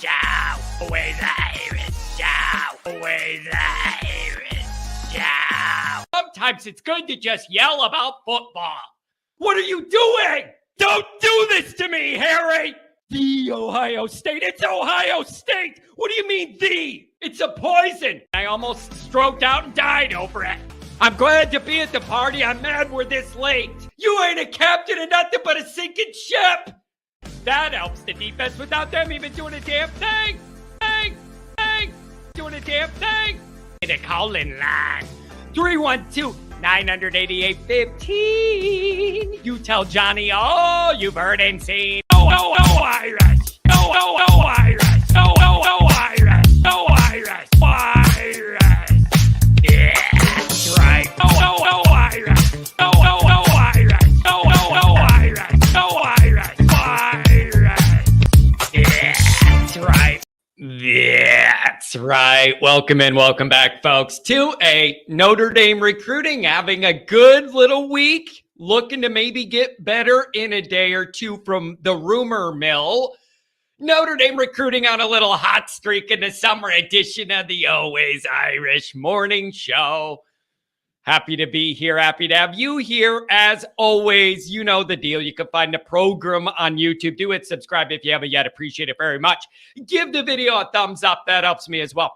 Show. Away the Irish. Show. Away the Irish. Show. Sometimes it's good to just yell about football. What are you doing? Don't do this to me, Harry! The Ohio State. It's Ohio State! What do you mean, the? It's a poison. I almost stroked out and died over it. I'm glad to be at the party. I'm mad we're this late. You ain't a captain of nothing but a sinking ship. That helps the defense without them even doing a damn thing. Doing a damn thing. The call-in line. 312-988-15. You tell Johnny all you've heard and seen. Oh, Irish. Oh, Irish. Oh, Irish. Oh, Irish. Irish. Yeah, that's right. Oh, Irish. Oh, Irish. Oh, Irish. Oh, Irish. Irish. Yeah, that's right. That's right. Welcome in, welcome back, folks, to a Notre Dame recruiting, having a good little week, looking to maybe get better in a day or two from the rumor mill. Notre Dame recruiting on a little hot streak in the summer edition of the Always Irish Morning Show. Happy to be here. Happy to have you here. As always, you know the deal. You can find the program on YouTube. Do it. Subscribe if you haven't yet. Appreciate it very much. Give the video a thumbs up. That helps me as well.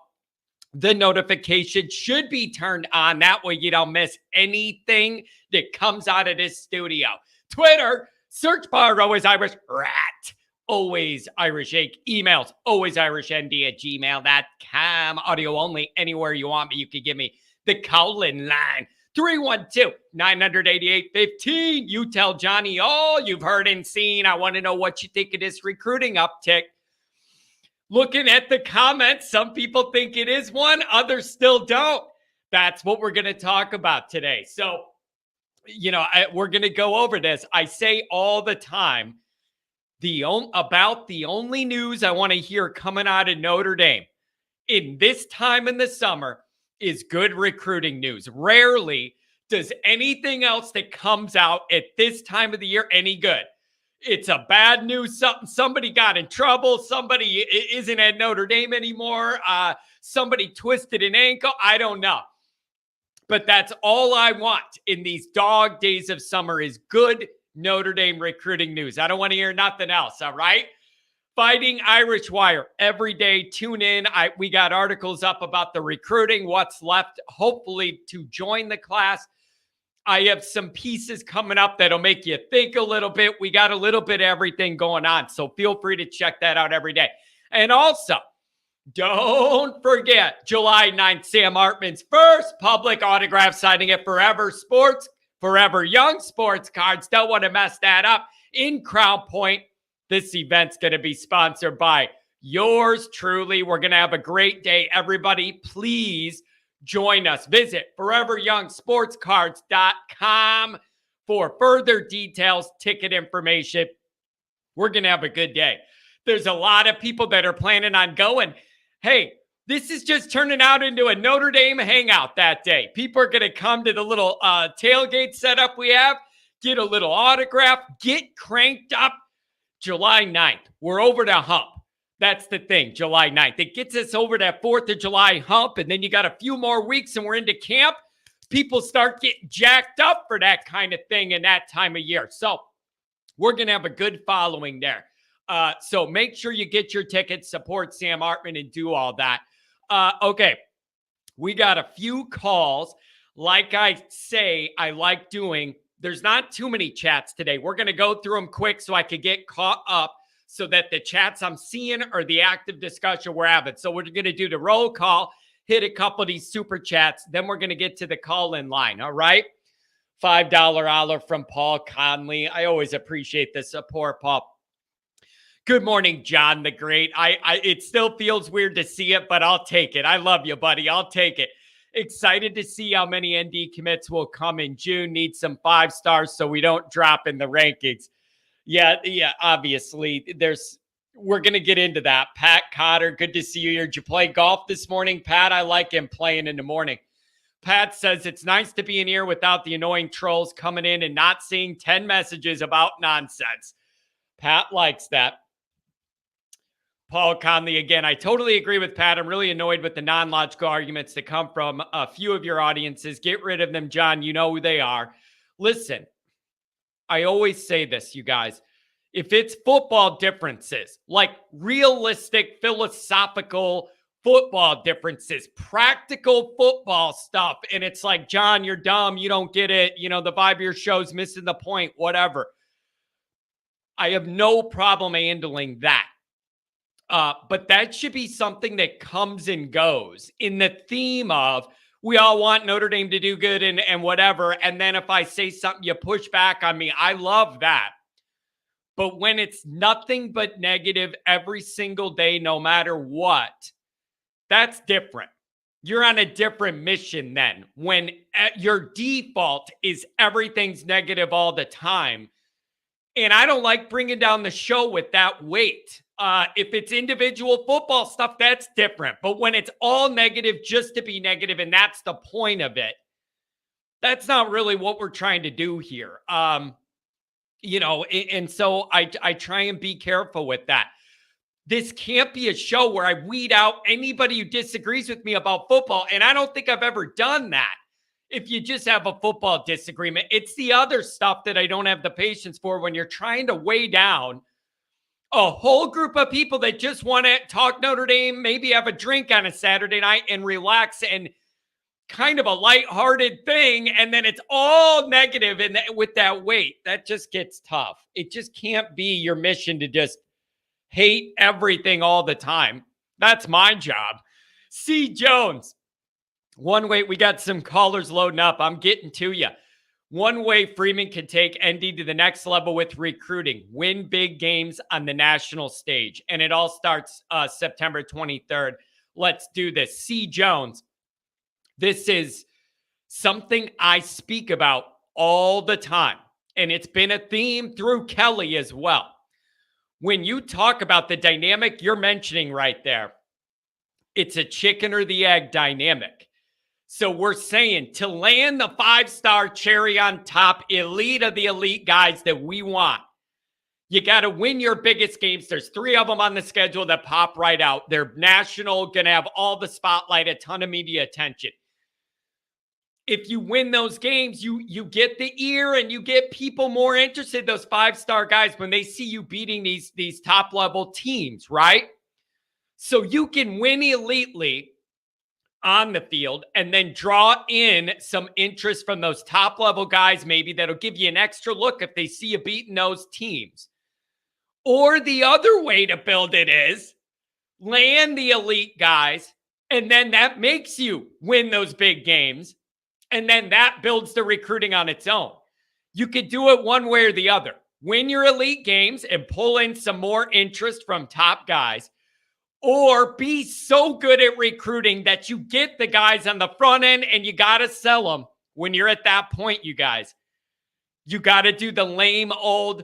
The notification should be turned on. That way you don't miss anything that comes out of this studio. Twitter, search bar, Always Irish Rat. Always Irish Ink. Emails, alwaysirishnd@gmail.com. Audio only, anywhere you want, but you can give me the call-in line, 312-988-15. You tell Johnny all you've heard and seen. I want to know what you think of this recruiting uptick. Looking at the comments, some people think it is one, others still don't. That's what we're going to talk about today. So, we're going to go over this. I say all the time, about the only news I want to hear coming out of Notre Dame in this time in the summer is good recruiting news. Rarely does anything else that comes out at this time of the year any good. It's a bad news. Somebody got in trouble. Somebody isn't at Notre Dame anymore. Somebody twisted an ankle. I don't know. But that's all I want in these dog days of summer is good Notre Dame recruiting news. I don't want to hear nothing else, all right? Fighting Irish Wire every day. Tune in. We got articles up about the recruiting, what's left, hopefully, to join the class. I have some pieces coming up that'll make you think a little bit. We got a little bit of everything going on, so feel free to check that out every day. And also, don't forget, July 9th, Sam Hartman's first public autograph signing at Forever Young Sports Cards. Don't want to mess that up. In Crown Point. This event's going to be sponsored by yours truly. We're going to have a great day. Everybody, please join us. Visit foreveryoungsportscards.com for further details, ticket information. We're going to have a good day. There's a lot of people that are planning on going. Hey, this is just turning out into a Notre Dame hangout that day. People are going to come to the little tailgate setup we have, get a little autograph, get cranked up. July 9th, we're over the hump. That's the thing, July 9th. It gets us over that 4th of July hump, and then you got a few more weeks and we're into camp. People start getting jacked up for that kind of thing in that time of year. So we're going to have a good following there. So make sure you get your tickets, support Sam Hartman, and do all that. Okay, we got a few calls. Like I say, I like doing. There's not too many chats today. We're going to go through them quick so I could get caught up so that the chats I'm seeing are the active discussion we're having. So we're going to do the roll call, hit a couple of these super chats. Then we're going to get to the call-in line, all right? $5 holler from Paul Conley. I always appreciate the support, Paul. Good morning, John the Great. It still feels weird to see it, but I'll take it. I love you, buddy. I'll take it. Excited to see how many ND commits will come in June. Need some 5 stars so we don't drop in the rankings. Yeah, obviously. We're going to get into that. Pat Cotter, good to see you here. Did you play golf this morning, Pat? I like him playing in the morning. Pat says, it's nice to be in here without the annoying trolls coming in and not seeing 10 messages about nonsense. Pat likes that. Paul Conley again. I totally agree with Pat. I'm really annoyed with the non-logical arguments that come from a few of your audiences. Get rid of them, John. You know who they are. Listen, I always say this, you guys. If it's football differences, like realistic, philosophical football differences, practical football stuff, and it's like, John, you're dumb, you don't get it, you know, the vibe of your show's missing the point, whatever. I have no problem handling that. But that should be something that comes and goes in the theme of we all want Notre Dame to do good and whatever. And then if I say something, you push back on me. I love that. But when it's nothing but negative every single day, no matter what, that's different. You're on a different mission then. When your default is everything's negative all the time. And I don't like bringing down the show with that weight. If it's individual football stuff, that's different. But when it's all negative just to be negative, and that's the point of it, that's not really what we're trying to do here. You know, and so I try and be careful with that. This can't be a show where I weed out anybody who disagrees with me about football. And I don't think I've ever done that. If you just have a football disagreement, it's the other stuff that I don't have the patience for when you're trying to weigh down a whole group of people that just want to talk Notre Dame, maybe have a drink on a Saturday night and relax and kind of a lighthearted thing. And then it's all negative. And with that weight, that just gets tough. It just can't be your mission to just hate everything all the time. That's my job. C. Jones. One way, we got some callers loading up. I'm getting to you. One way Freeman can take ND to the next level with recruiting, win big games on the national stage. And it all starts September 23rd. Let's do this. C. Jones, this is something I speak about all the time. And it's been a theme through Kelly as well. When you talk about the dynamic you're mentioning right there, it's a chicken or the egg dynamic. So we're saying to land the 5-star cherry on top, elite of the elite guys that we want, you got to win your biggest games. There's 3 of them on the schedule that pop right out. They're national, going to have all the spotlight, a ton of media attention. If you win those games, you get the ear and you get people more interested, those 5-star guys, when they see you beating these top-level teams, right? So you can win elitely on the field and then draw in some interest from those top level guys, maybe that'll give you an extra look if they see you beating those teams. Or the other way to build it is land the elite guys, and then that makes you win those big games, and then that builds the recruiting on its own. You could do it one way or the other. Win your elite games and pull in some more interest from top guys, or be so good at recruiting that you get the guys on the front end and you got to sell them when you're at that point, you guys. You got to do the lame old,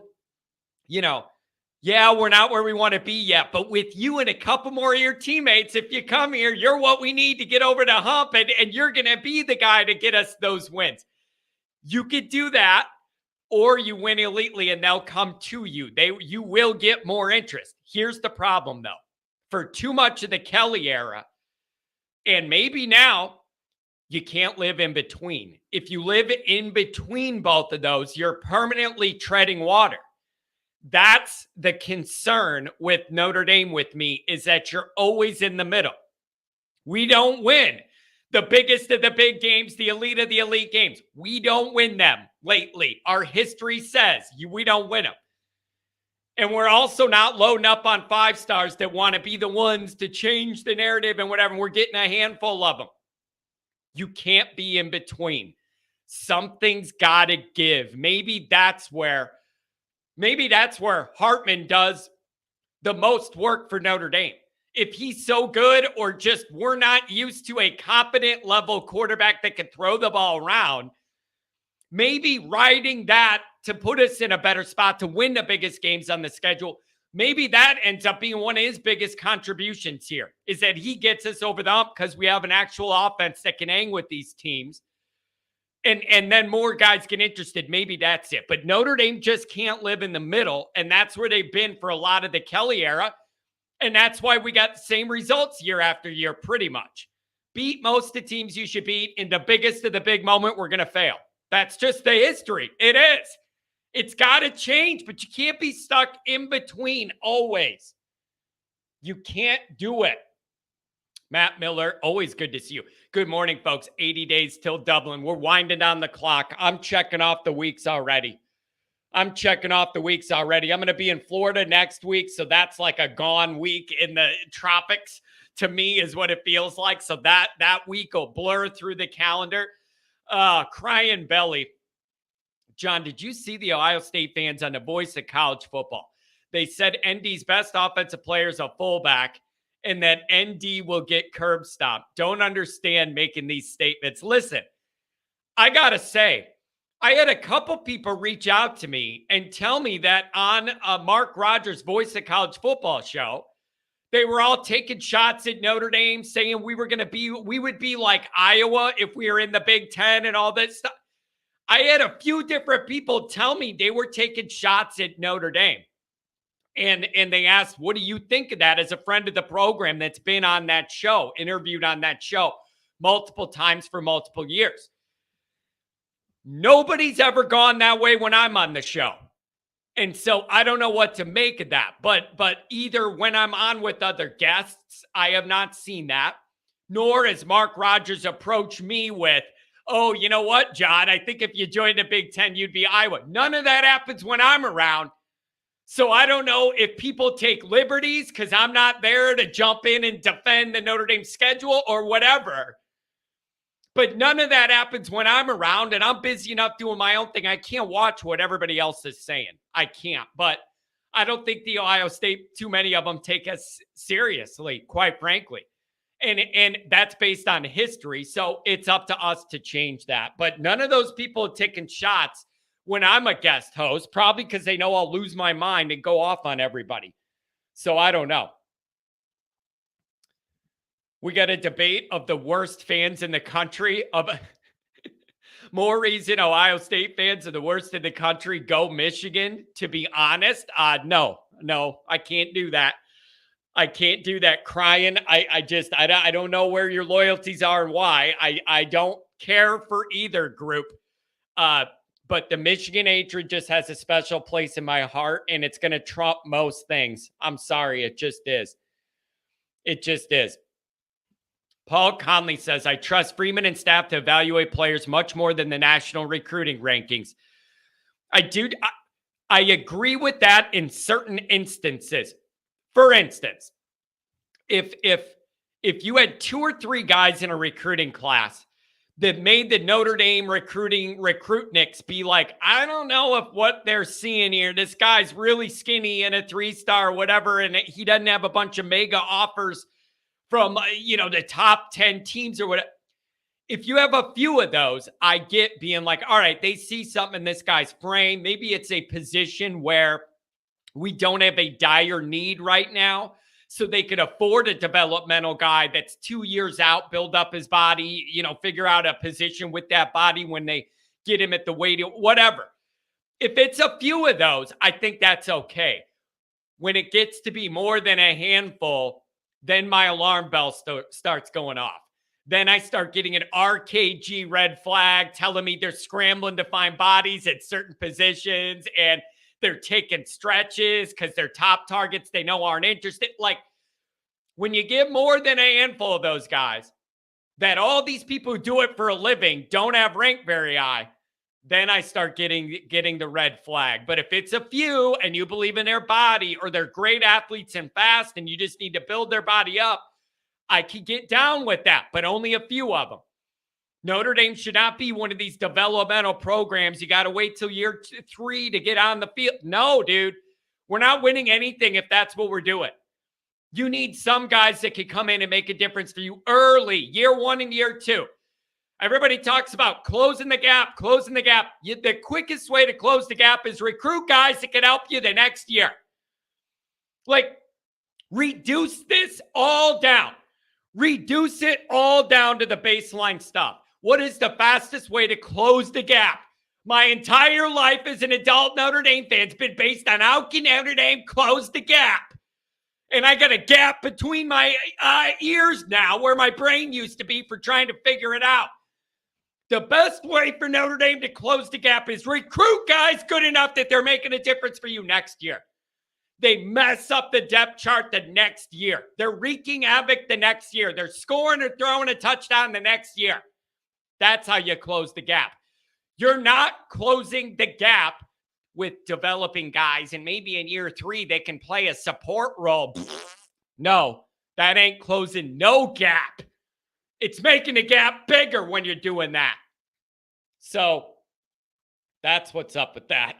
yeah, we're not where we want to be yet, but with you and a couple more of your teammates, if you come here, you're what we need to get over the hump, and you're going to be the guy to get us those wins. You could do that, or you win elitely and they'll come to you. You will get more interest. Here's the problem, though. For too much of the Kelly era, and maybe now, you can't live in between. If you live in between both of those, you're permanently treading water. That's the concern with Notre Dame with me, is that you're always in the middle. We don't win the biggest of the big games, the elite of the elite games. We don't win them lately. Our history says we don't win them. And we're also not loading up on 5-stars that want to be the ones to change the narrative and whatever. We're getting a handful of them. You can't be in between. Something's got to give. Maybe that's where Hartman does the most work for Notre Dame. If he's so good, or just we're not used to a competent level quarterback that can throw the ball around, maybe riding that to put us in a better spot to win the biggest games on the schedule, maybe that ends up being one of his biggest contributions here, is that he gets us over the hump because we have an actual offense that can hang with these teams. And then more guys get interested. Maybe that's it. But Notre Dame just can't live in the middle, and that's where they've been for a lot of the Kelly era. And that's why we got the same results year after year, pretty much. Beat most of the teams you should beat. In the biggest of the big moment, we're going to fail. That's just the history. It is. It's got to change, but you can't be stuck in between always. You can't do it. Matt Miller, always good to see you. Good morning, folks. 80 days till Dublin. We're winding down the clock. I'm checking off the weeks already. I'm going to be in Florida next week, so that's like a gone week in the tropics to me is what it feels like. So that week will blur through the calendar. Crying belly. John, did you see the Ohio State fans on the Voice of College Football? They said ND's best offensive player is a fullback and that ND will get curb stomped. Don't understand making these statements. Listen, I got to say, I had a couple people reach out to me and tell me that on Mark Rogers' Voice of College Football show, they were all taking shots at Notre Dame, saying we would be like Iowa if we were in the Big Ten and all that stuff. I had a few different people tell me they were taking shots at Notre Dame. And they asked, what do you think of that as a friend of the program that's been on that show, interviewed on that show multiple times for multiple years? Nobody's ever gone that way when I'm on the show. And so I don't know what to make of that. But either when I'm on with other guests, I have not seen that, nor has Mark Rogers approached me with, oh, you know what, John, I think if you joined the Big Ten, you'd be Iowa. None of that happens when I'm around. So I don't know if people take liberties because I'm not there to jump in and defend the Notre Dame schedule or whatever. But none of that happens when I'm around, and I'm busy enough doing my own thing. I can't watch what everybody else is saying. I can't. But I don't think the Ohio State, too many of them take us seriously, quite frankly. And that's based on history. So it's up to us to change that. But none of those people are taking shots when I'm a guest host, probably because they know I'll lose my mind and go off on everybody. So I don't know. We got a debate of the worst fans in the country. Of more reason Ohio State fans are the worst in the country. Go Michigan, to be honest. No, I can't do that. I can't do that crying. I don't know where your loyalties are and why. I don't care for either group. But the Michigan hatred just has a special place in my heart, and it's going to trump most things. I'm sorry. It just is. It just is. Paul Conley says, I trust Freeman and staff to evaluate players much more than the national recruiting rankings. I agree with that in certain instances. For instance, if you had 2 or 3 guys in a recruiting class that made the Notre Dame recruitniks be like, I don't know if what they're seeing here, this guy's really skinny and a 3-star, whatever, and he doesn't have a bunch of mega offers from, the top 10 teams or whatever. If you have a few of those, I get being like, all right, they see something in this guy's frame. Maybe it's a position where we don't have a dire need right now, so they could afford a developmental guy that's 2 years out, build up his body, figure out a position with that body when they get him at the weight, whatever. If it's a few of those, I think that's okay. When it gets to be more than a handful, then my alarm bell starts going off. Then I start getting an RKG red flag telling me they're scrambling to find bodies at certain positions and they're taking stretches because they're top targets they know aren't interested. Like, when you get more than a handful of those guys, that all these people who do it for a living don't have ranked very high, then I start getting the red flag. But if it's a few and you believe in their body or they're great athletes and fast and you just need to build their body up, I could get down with that, but only a few of them. Notre Dame should not be one of these developmental programs. You got to wait till year 3 to get on the field. No, dude, we're not winning anything if that's what we're doing. You need some guys that can come in and make a difference for you early, year 1 and year 2. Everybody talks about closing the gap. The quickest way to close the gap is recruit guys that can help you the next year. Like, reduce this all down. Reduce it all down to the baseline stuff. What is the fastest way to close the gap? My entire life as an adult Notre Dame fan has been based on how can Notre Dame close the gap? And I got a gap between my ears now where my brain used to be for trying to figure it out. The best way for Notre Dame to close the gap is recruit guys good enough that they're making a difference for you next year. They mess up the depth chart the next year. They're wreaking havoc the next year. They're scoring or throwing a touchdown the next year. That's how you close the gap. You're not closing the gap with developing guys, and maybe in year 3 they can play a support role. No, that ain't closing no gap. It's making the gap bigger when you're doing that. So that's what's up with that.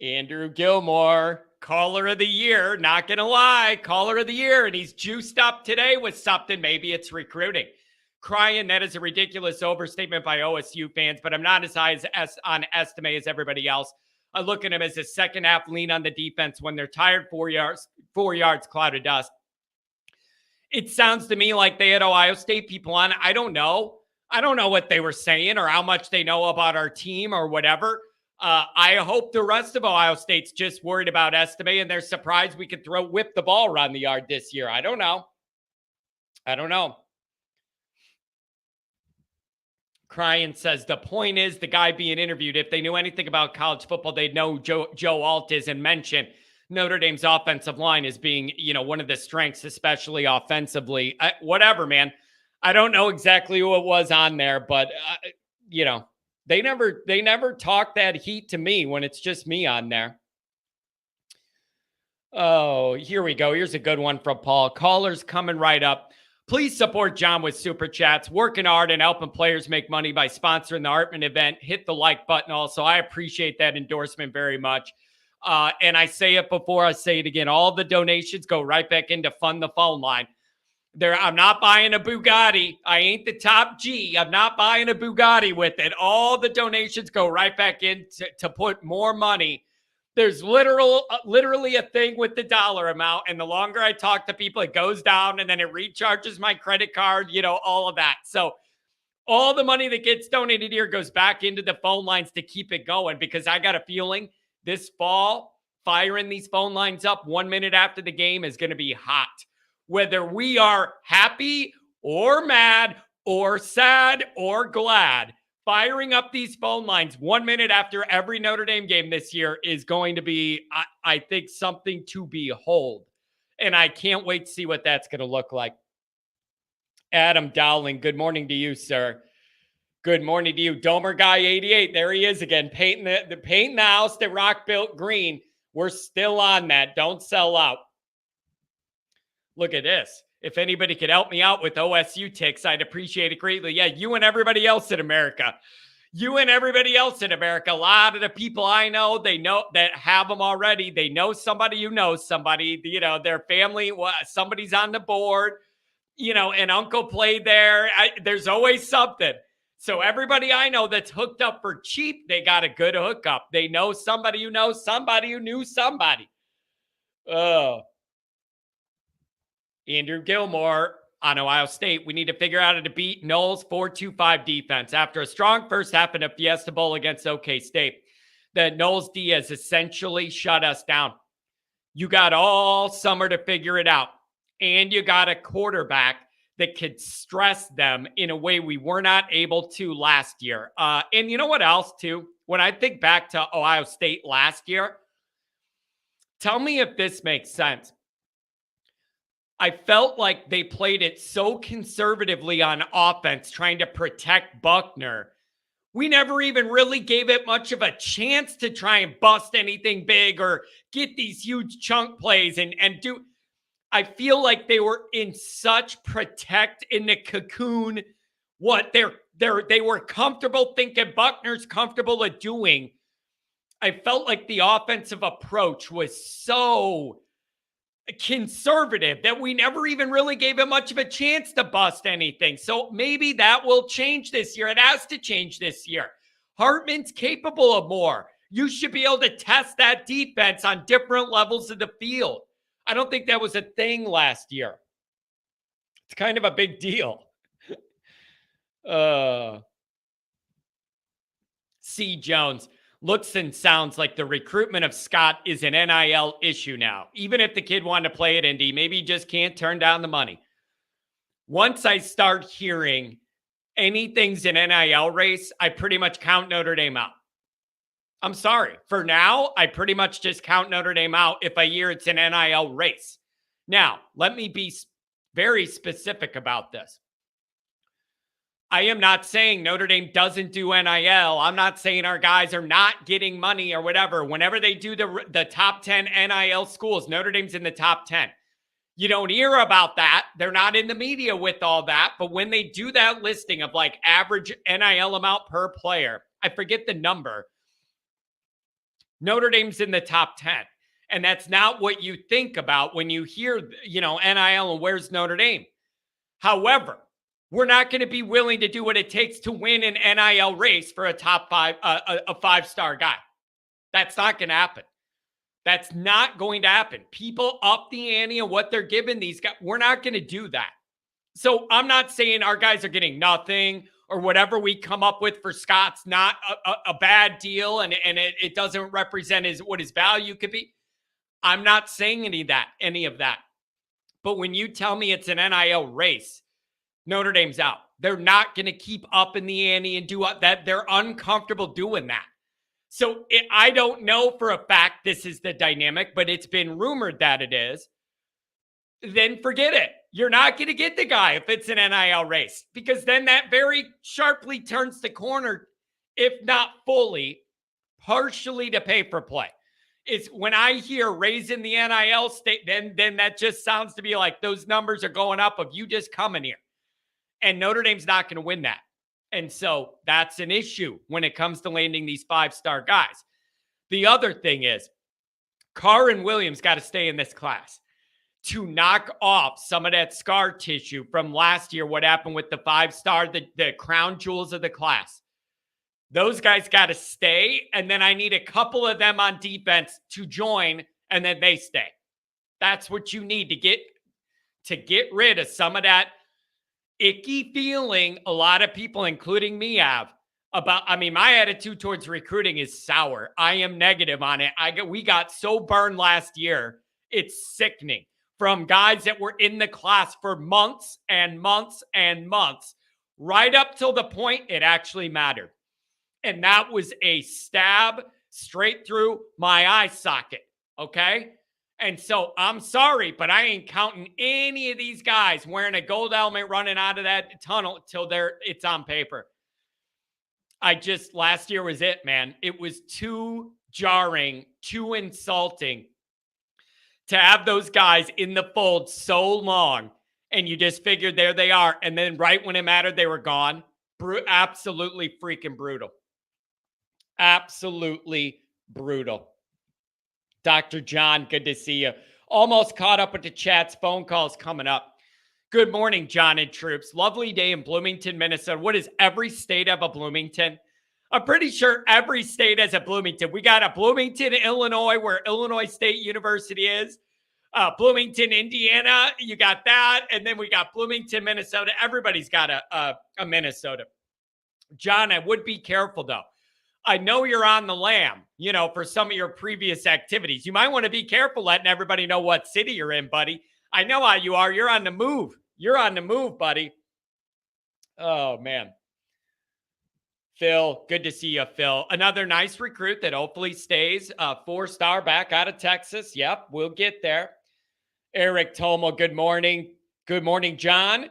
Andrew Gilmore, caller of the year, not going to lie, caller of the year, and he's juiced up today with something. Maybe it's recruiting. Crying, that is a ridiculous overstatement by OSU fans, but I'm not as high on Estime as everybody else. I look at him as a second half lean on the defense when they're tired, 4 yards, cloud of dust. It sounds to me like they had Ohio State people on. I don't know. I don't know what they were saying or how much they know about our team or whatever. I hope the rest of Ohio State's just worried about Estime and they're surprised we could whip the ball around the yard this year. I don't know. Cryan says the point is the guy being interviewed, if they knew anything about college football, they'd know Joe Alt is and mention Notre Dame's offensive line as being, one of the strengths, especially offensively. Whatever, man. I don't know exactly who it was on there, but they never talk that heat to me when it's just me on there. Oh, here we go. Here's a good one from Paul. Callers coming right up. Please support John with Super Chats. Working hard and helping players make money by sponsoring the Hartman event. Hit the like button also. I appreciate that endorsement very much. And I say it before, I say it again. All the donations go right back into Fund the Phone Line. I'm not buying a Bugatti. I ain't the top G. I'm not buying a Bugatti with it. All the donations go right back in to put more money. There's literally a thing with the dollar amount. And the longer I talk to people, it goes down and then it recharges my credit card, all of that. So all the money that gets donated here goes back into the phone lines to keep it going, because I got a feeling this fall, firing these phone lines up 1 minute after the game is going to be hot. Whether we are happy or mad or sad or glad, firing up these phone lines 1 minute after every Notre Dame game this year is going to be, I think, something to behold. And I can't wait to see what that's going to look like. Adam Dowling, good morning to you, sir. Good morning to you. Domer Guy 88, there he is again, painting the house that Rock built green. We're still on that. Don't sell out. Look at this. If anybody could help me out with OSU ticks, I'd appreciate it greatly. Yeah, you and everybody else in America. A lot of the people I know, they know that have them already. They know somebody who knows somebody, their family, somebody's on the board, an uncle played there. There's always something. So everybody I know that's hooked up for cheap, they got a good hookup. They know somebody who knows somebody who knew somebody. Oh. Andrew Gilmore on Ohio State. We need to figure out how to beat Knowles' 4-2-5 defense. After a strong first half in a Fiesta Bowl against OK State, the Knowles D has essentially shut us down. You got all summer to figure it out. And you got a quarterback that could stress them in a way we were not able to last year. And you know what else, too? When I think back to Ohio State last year, tell me if this makes sense. I felt like they played it so conservatively on offense, trying to protect Buckner. We never even really gave it much of a chance to try and bust anything big or get these huge chunk plays and do. I feel like they were in such protect in the cocoon. What they were comfortable thinking Buckner's comfortable at doing. I felt like the offensive approach was so conservative that we never even really gave him much of a chance to bust anything. So maybe that will change this year. It has to change this year. Hartman's capable of more. You should be able to test that defense on different levels of the field. I don't think that was a thing last year. It's kind of a big deal. C. Jones. looks and sounds like the recruitment of Scott is an NIL issue now. Even if the kid wanted to play at Indy, maybe he just can't turn down the money. Once I start hearing anything's an NIL race, I pretty much count Notre Dame out. I'm sorry. For now, I pretty much just count Notre Dame out if I hear it's an NIL race. Now, let me be very specific about this. I am not saying Notre Dame doesn't do NIL. I'm not saying our guys are not getting money or whatever. Whenever they do the top 10 NIL schools, Notre Dame's in the top 10. You don't hear about that. They're not in the media with all that. But when they do that listing of like average NIL amount per player, I forget the number. Notre Dame's in the top 10. And that's not what you think about when you hear, NIL and where's Notre Dame. However, we're not going to be willing to do what it takes to win an NIL race for a top five, a five-star guy. That's not going to happen. That's not going to happen. People up the ante of what they're giving these guys. We're not going to do that. So I'm not saying our guys are getting nothing or whatever we come up with for Scott's not a bad deal and it doesn't represent what his value could be. I'm not saying any of that. But when you tell me it's an NIL race, Notre Dame's out. They're not going to keep up in the ante and do that. They're uncomfortable doing that. So I don't know for a fact this is the dynamic, but it's been rumored that it is. Then forget it. You're not going to get the guy if it's an NIL race, because then that very sharply turns the corner, if not fully, partially to pay for play. It's when I hear raising the NIL state, then that just sounds to be like those numbers are going up of you just coming here. And Notre Dame's not going to win that. And so that's an issue when it comes to landing these five-star guys. The other thing is Carr and Williams got to stay in this class to knock off some of that scar tissue from last year, what happened with the five-star, the crown jewels of the class. Those guys got to stay, and then I need a couple of them on defense to join, and then they stay. That's what you need to get rid of some of that icky feeling a lot of people, including me, have about. I mean, my attitude towards recruiting is sour. I am negative on it. We got so burned last year. It's sickening from guys that were in the class for months and months and months, right up till the point it actually mattered. And that was a stab straight through my eye socket. Okay. And so I'm sorry, but I ain't counting any of these guys wearing a gold helmet running out of that tunnel till it's on paper. Last year was it, man. It was too jarring, too insulting to have those guys in the fold so long. And you just figured there they are. And then right when it mattered, they were gone. Absolutely freaking brutal. Absolutely brutal. Dr. John, good to see you. Almost caught up with the chat's phone calls coming up. Good morning, John and troops. Lovely day in Bloomington, Minnesota. What does every state have a Bloomington? I'm pretty sure every state has a Bloomington. We got a Bloomington, Illinois, where Illinois State University is. Bloomington, Indiana, you got that. And then we got Bloomington, Minnesota. Everybody's got a Minnesota. John, I would be careful, though. I know you're on the lam, for some of your previous activities. You might want to be careful letting everybody know what city you're in, buddy. I know how you are. You're on the move. You're on the move, buddy. Oh, man. Phil, good to see you, Phil. Another nice recruit that hopefully stays. 4-star back out of Texas. Yep, we'll get there. Eric Tomo, good morning. Good morning, John.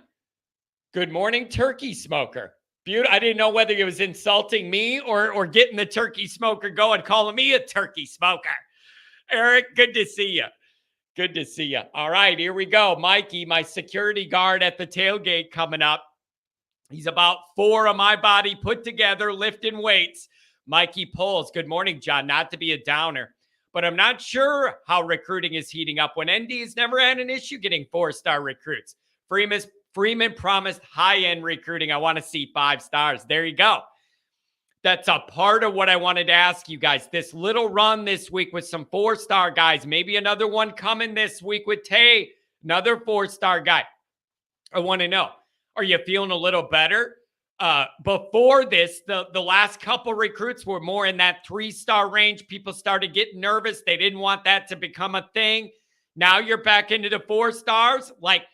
Good morning, turkey smoker. I didn't know whether he was insulting me or getting the turkey smoker going, calling me a turkey smoker. Eric, good to see you. Good to see you. All right, here we go. Mikey, my security guard at the tailgate coming up. He's about 4 of my body put together, lifting weights. Mikey Poles, good morning, John. Not to be a downer, but I'm not sure how recruiting is heating up when ND has never had an issue getting 4-star recruits. Freeman promised high-end recruiting. I want to see 5 stars. There you go. That's a part of what I wanted to ask you guys. This little run this week with some 4-star guys. Maybe another one coming this week with Tay, another 4-star guy. I want to know, are you feeling a little better Before this, the last couple recruits were more in that 3-star range. People started getting nervous. They didn't want that to become a thing. Now you're back into the 4 stars. Like,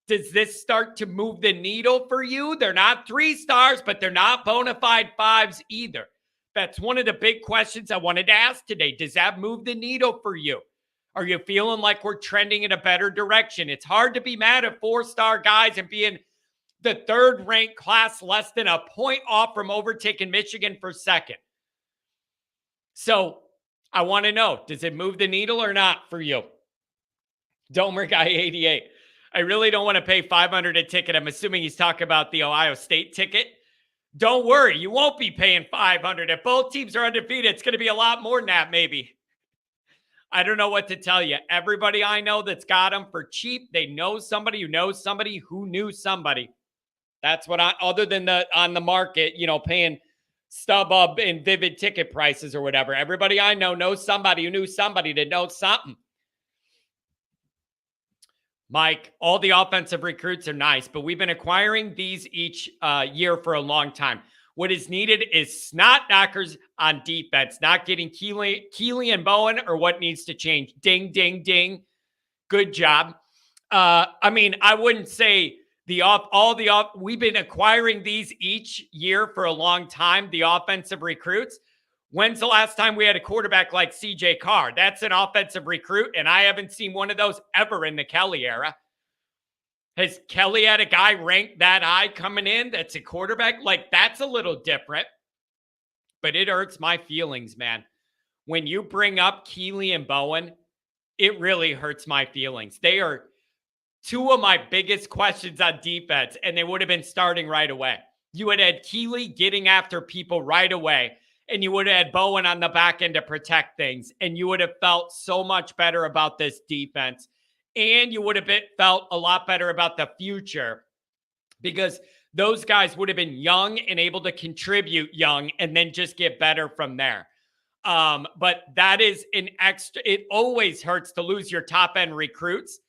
does this start to move the needle for you? They're not 3 stars, but they're not bona fide 5s either. That's one of the big questions I wanted to ask today. Does that move the needle for you? Are you feeling like we're trending in a better direction? It's hard to be mad at 4-star guys and being the 3rd ranked class less than a point off from overtaking Michigan for 2nd. So I want to know, does it move the needle or not for you? Domer Guy 88. I really don't want to pay $500 a ticket. I'm assuming he's talking about the Ohio State ticket. Don't worry, you won't be paying $500. If both teams are undefeated, it's going to be a lot more than that, maybe. I don't know what to tell you. Everybody I know that's got them for cheap, they know somebody who knows somebody who knew somebody. That's what other than on the market, paying StubHub and Vivid ticket prices or whatever. Everybody I know knows somebody who knew somebody that knows something. Mike, all the offensive recruits are nice, but we've been acquiring these each year for a long time. What is needed is snot knockers on defense, not getting Keeley and Bowen, or what needs to change. Ding, ding, ding. Good job. I wouldn't say we've been acquiring these each year for a long time, the offensive recruits. When's the last time we had a quarterback like CJ Carr? That's an offensive recruit, and I haven't seen one of those ever in the Kelly era. Has Kelly had a guy ranked that high coming in that's a quarterback? Like, that's a little different. But it hurts my feelings, man. When you bring up Keeley and Bowen, it really hurts my feelings. They are 2 of my biggest questions on defense, and they would have been starting right away. You would have had Keeley getting after people right away, and you would have had Bowen on the back end to protect things, and you would have felt so much better about this defense, and you would have felt a lot better about the future, because those guys would have been young and able to contribute young and then just get better from there. But that is an extra. It always hurts to lose your top-end recruits.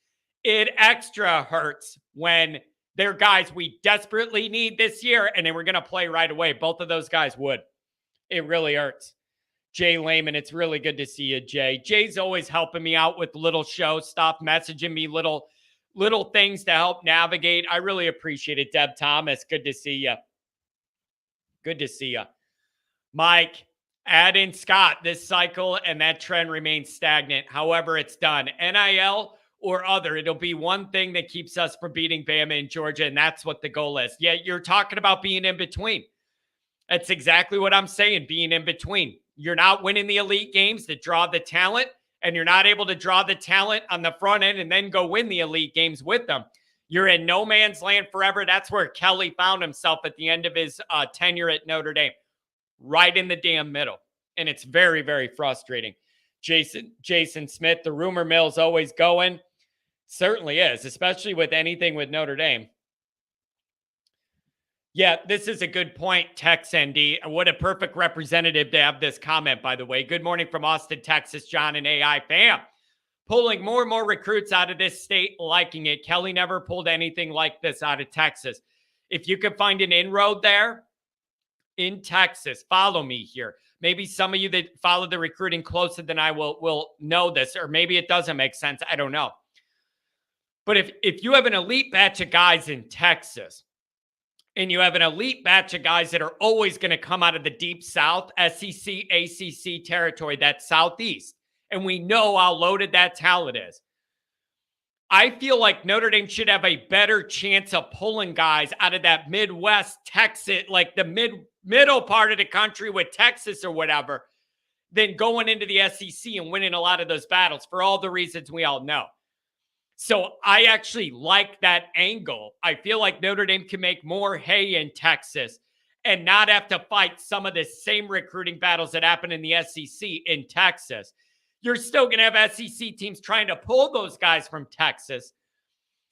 It extra hurts when they're guys we desperately need this year and then we're going to play right away. Both of those guys would. It really hurts. Jay Lehman, it's really good to see you, Jay. Jay's always helping me out with little show stuff, messaging me little things to help navigate. I really appreciate it. Deb Thomas, good to see you. Good to see you. Mike, add in Scott this cycle, and that trend remains stagnant. However, it's done. NIL or other, it'll be one thing that keeps us from beating Bama and Georgia, and that's what the goal is. Yeah, you're talking about being in between. That's exactly what I'm saying, being in between. You're not winning the elite games that draw the talent, and you're not able to draw the talent on the front end and then go win the elite games with them. You're in no man's land forever. That's where Kelly found himself at the end of his tenure at Notre Dame, right in the damn middle. And it's very, very frustrating. Jason Smith, the rumor mill's always going. Certainly is, especially with anything with Notre Dame. Yeah, this is a good point, Tex ND. What a perfect representative to have this comment, by the way. Good morning from Austin, Texas, John and AI fam. Pulling more and more recruits out of this state, liking it. Kelly never pulled anything like this out of Texas. If you could find an inroad there in Texas, follow me here. Maybe some of you that follow the recruiting closer than I will know this, or maybe it doesn't make sense. I don't know. But if you have an elite batch of guys in Texas, and you have an elite batch of guys that are always going to come out of the deep South, SEC, ACC territory, that Southeast, and we know how loaded that talent is, I feel like Notre Dame should have a better chance of pulling guys out of that Midwest, Texas, like the middle part of the country with Texas or whatever, than going into the SEC and winning a lot of those battles for all the reasons we all know. So I actually like that angle. I feel like Notre Dame can make more hay in Texas and not have to fight some of the same recruiting battles that happen in the SEC in Texas. You're still going to have SEC teams trying to pull those guys from Texas.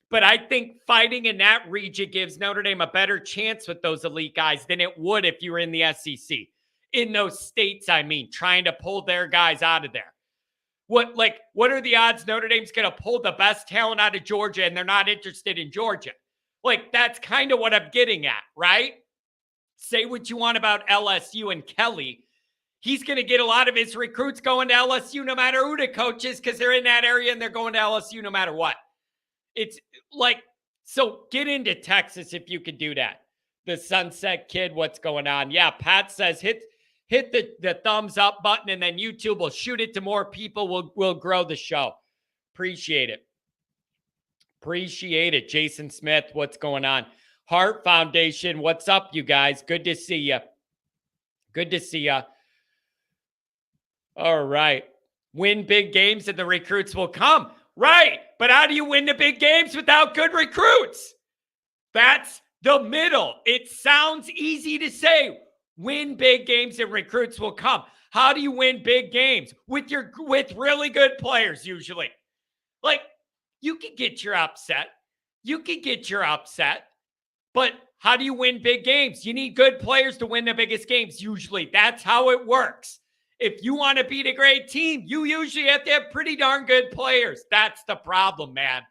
But I think fighting in that region gives Notre Dame a better chance with those elite guys than it would if you were in the SEC. In those states, I mean, trying to pull their guys out of there. What are the odds Notre Dame's going to pull the best talent out of Georgia and they're not interested in Georgia? Like, that's kind of what I'm getting at, right? Say what you want about LSU and Kelly. He's going to get a lot of his recruits going to LSU no matter who the coach is because they're in that area and they're going to LSU no matter what. It's like, so get into Texas if you could do that. The Sunset Kid, what's going on? Yeah, Pat says hit the thumbs up button and then YouTube will shoot it to more people. We'll grow the show. Appreciate it. Appreciate it. Jason Smith, what's going on? Heart Foundation, what's up, you guys? Good to see you. Good to see you. All right. Win big games and the recruits will come. Right. But how do you win the big games without good recruits? That's the middle. It sounds easy to say. Win big games and recruits will come. How do you win big games? With really good players, usually. Like, you can get your upset. But how do you win big games? You need good players to win the biggest games, usually. That's how it works. If you want to beat a great team, you usually have to have pretty darn good players. That's the problem, man.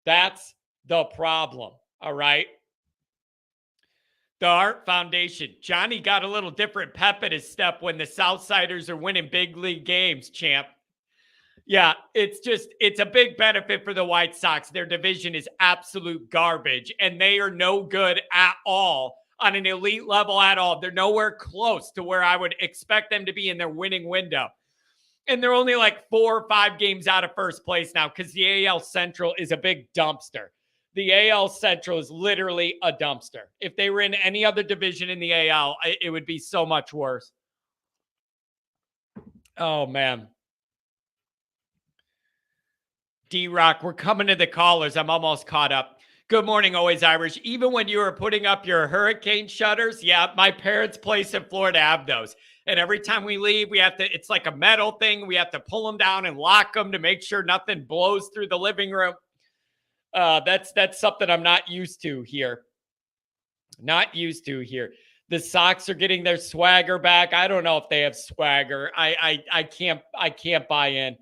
That's the problem, all right? The Art Foundation. Johnny got a little different pep at his step when the Southsiders are winning big league games, champ. Yeah, it's a big benefit for the White Sox. Their division is absolute garbage, and they are no good at all on an elite level at all. They're nowhere close to where I would expect them to be in their winning window. And they're only like 4 or 5 games out of first place now because the AL Central is a big dumpster. The AL Central is literally a dumpster. If they were in any other division in the AL, it would be so much worse. Oh, man. D-Rock, we're coming to the callers. I'm almost caught up. Good morning, Always Irish. Even when you were putting up your hurricane shutters, yeah, my parents' place in Florida have those. And every time we leave, we have to, it's like a metal thing. We have to pull them down and lock them to make sure nothing blows through the living room. That's something I'm not used to here. Not used to here. The Sox are getting their swagger back. I don't know if they have swagger. I can't buy in.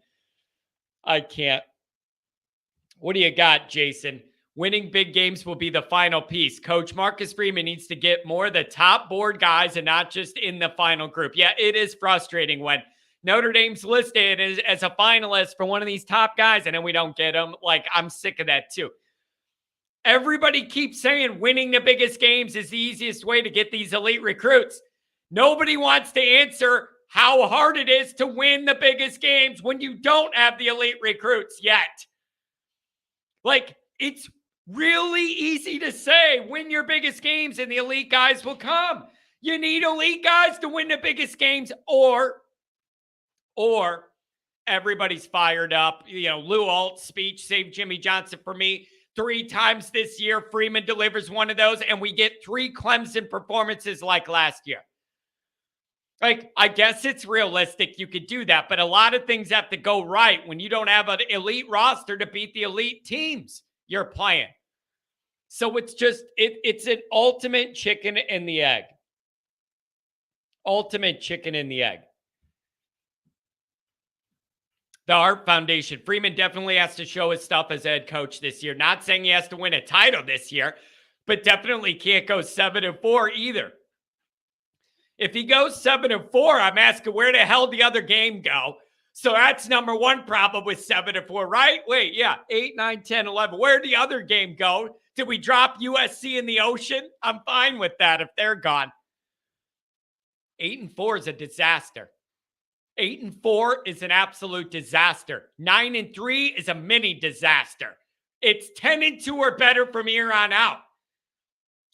I can't. What do you got, Jason? Winning big games will be the final piece. Coach Marcus Freeman needs to get more of the top board guys and not just in the final group. Yeah, it is frustrating when Notre Dame's listed as a finalist for one of these top guys and then we don't get them. Like, I'm sick of that too. Everybody keeps saying winning the biggest games is the easiest way to get these elite recruits. Nobody wants to answer how hard it is to win the biggest games when you don't have the elite recruits yet. Like, it's really easy to say win your biggest games and the elite guys will come. You need elite guys to win the biggest games or everybody's fired up. You know, Lou Alt's speech saved Jimmy Johnson for me 3 times this year. Freeman delivers one of those and we get 3 Clemson performances like last year. Like, I guess it's realistic. You could do that, but a lot of things have to go right when you don't have an elite roster to beat the elite teams you're playing. So it's just, it's an ultimate chicken and the egg. Ultimate chicken and the egg. The Art Foundation. Freeman definitely has to show his stuff as head coach this year. Not saying he has to win a title this year, but definitely can't go 7-4 either. If he goes 7-4, I'm asking where the hell the other game go? So that's number one problem with 7-4, right? Wait, yeah, 8, 9, 10, 11. Where'd the other game go? Did we drop USC in the ocean? I'm fine with that if they're gone. 8-4 is a disaster. 8-4 is an absolute disaster. 9-3 is a mini disaster. It's 10-2 or better from here on out.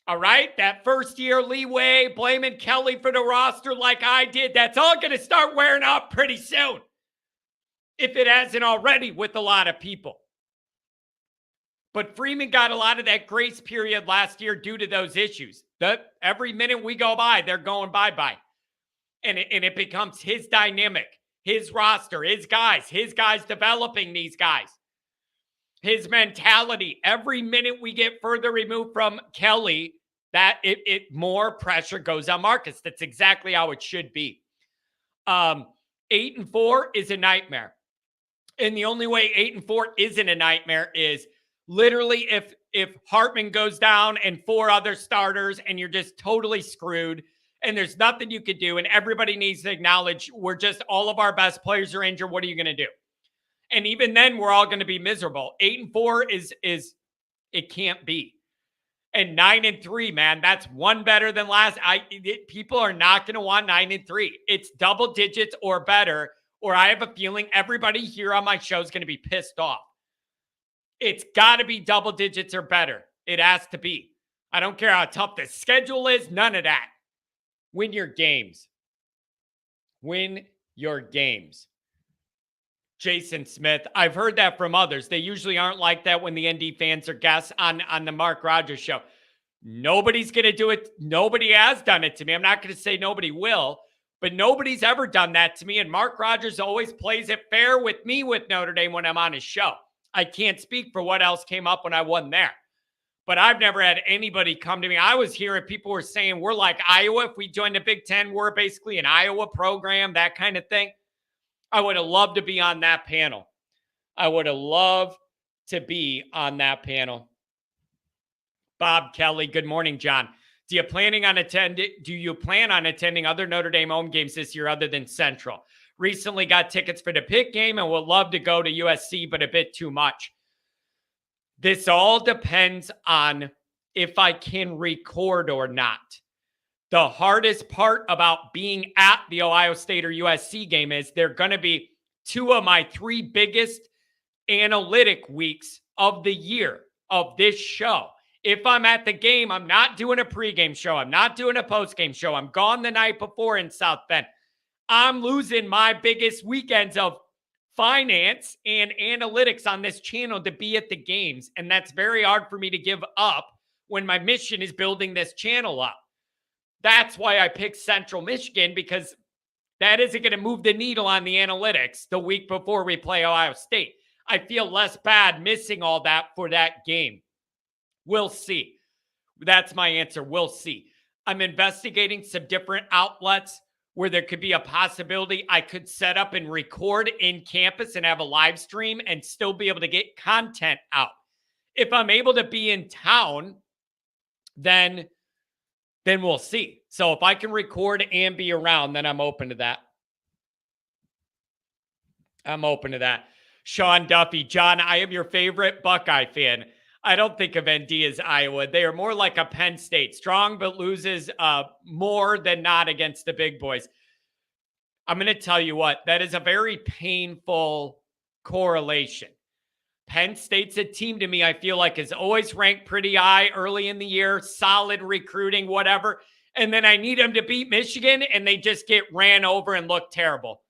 All right, that first year leeway, blaming Kelly for the roster like I did, that's all going to start wearing off pretty soon. If it hasn't already with a lot of people. But Freeman got a lot of that grace period last year due to those issues. That every minute we go by, they're going bye-bye. And it becomes his dynamic, his roster, his guys developing these guys. His mentality. Every minute we get further removed from Kelly, that it more pressure goes on Marcus. That's exactly how it should be. 8-4 is a nightmare. And the only way 8-4 isn't a nightmare is literally if Hartman goes down and 4 other starters and you're just totally screwed and there's nothing you could do and everybody needs to acknowledge we're just all of our best players are injured, what are you going to do? And even then we're all going to be miserable. 8-4 is it can't be. And 9-3, man, that's one better than last. People are not going to want 9-3. It's double digits or better, or I have a feeling everybody here on my show is going to be pissed off. It's got to be double digits or better. It has to be. I don't care how tough the schedule is. None of that. Win your games. Win your games. Jason Smith. I've heard that from others. They usually aren't like that when the ND fans are guests on the Mark Rogers show. Nobody's going to do it. Nobody has done it to me. I'm not going to say nobody will, but nobody's ever done that to me. And Mark Rogers always plays it fair with me with Notre Dame when I'm on his show. I can't speak for what else came up when I wasn't there. But I've never had anybody come to me. I was hearing people were saying we're like Iowa. If we joined the Big Ten, we're basically an Iowa program, that kind of thing. I would have loved to be on that panel. I would have loved to be on that panel. Bob Kelly, good morning, John. Do you plan on attending other Notre Dame home games this year other than Central? Recently got tickets for the Pitt game and would love to go to USC, but a bit too much. This all depends on if I can record or not. The hardest part about being at the Ohio State or USC game is they're going to be 2 of my 3 biggest analytic weeks of the year of this show. If I'm at the game, I'm not doing a pregame show. I'm not doing a postgame show. I'm gone the night before in South Bend. I'm losing my biggest weekends of finance and analytics on this channel to be at the games. And that's very hard for me to give up when my mission is building this channel up. That's why I picked Central Michigan, because that isn't going to move the needle on the analytics the week before we play Ohio State. I feel less bad missing all that for that game. We'll see. That's my answer. We'll see. I'm investigating some different outlets where there could be a possibility I could set up and record in campus and have a live stream and still be able to get content out. If I'm able to be in town, then we'll see. So if I can record and be around, then I'm open to that. I'm open to that. Sean Duffy, John, I am your favorite Buckeye fan. I don't think of ND as Iowa. They are more like a Penn State. Strong, but loses more than not against the big boys. I'm going to tell you what, that is a very painful correlation. Penn State's a team to me I feel like is always ranked pretty high early in the year, solid recruiting, whatever. And then I need them to beat Michigan, and they just get ran over and look terrible.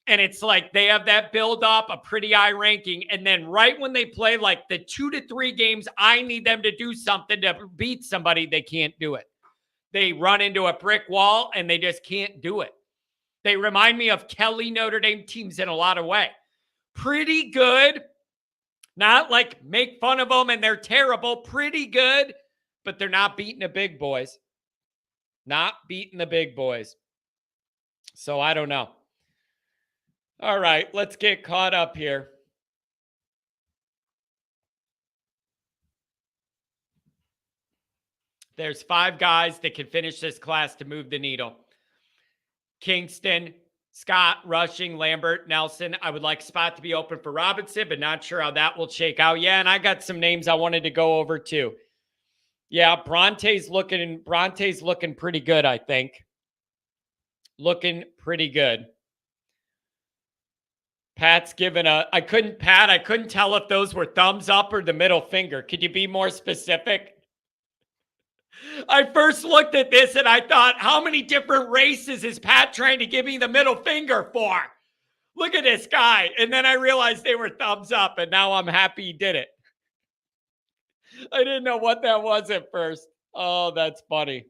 And it's like they have that build up, a pretty high ranking. And then right when they play like the 2 to 3 games, I need them to do something to beat somebody. They can't do it. They run into a brick wall and they just can't do it. They remind me of Kelly Notre Dame teams in a lot of ways. Pretty good. Not like make fun of them and they're terrible. Pretty good, but they're not beating the big boys. Not beating the big boys. So I don't know. All right, let's get caught up here. There's 5 guys that can finish this class to move the needle. Kingston, Scott, Rushing, Lambert, Nelson. I would like a spot to be open for Robinson, but not sure how that will shake out. Yeah, and I got some names I wanted to go over too. Yeah, Bronte's looking pretty good, I think. Looking pretty good. Pat's given I couldn't tell if those were thumbs up or the middle finger. Could you be more specific? I first looked at this and I thought, how many different races is Pat trying to give me the middle finger for? Look at this guy. And then I realized they were thumbs up, and now I'm happy he did it. I didn't know what that was at first. Oh, that's funny.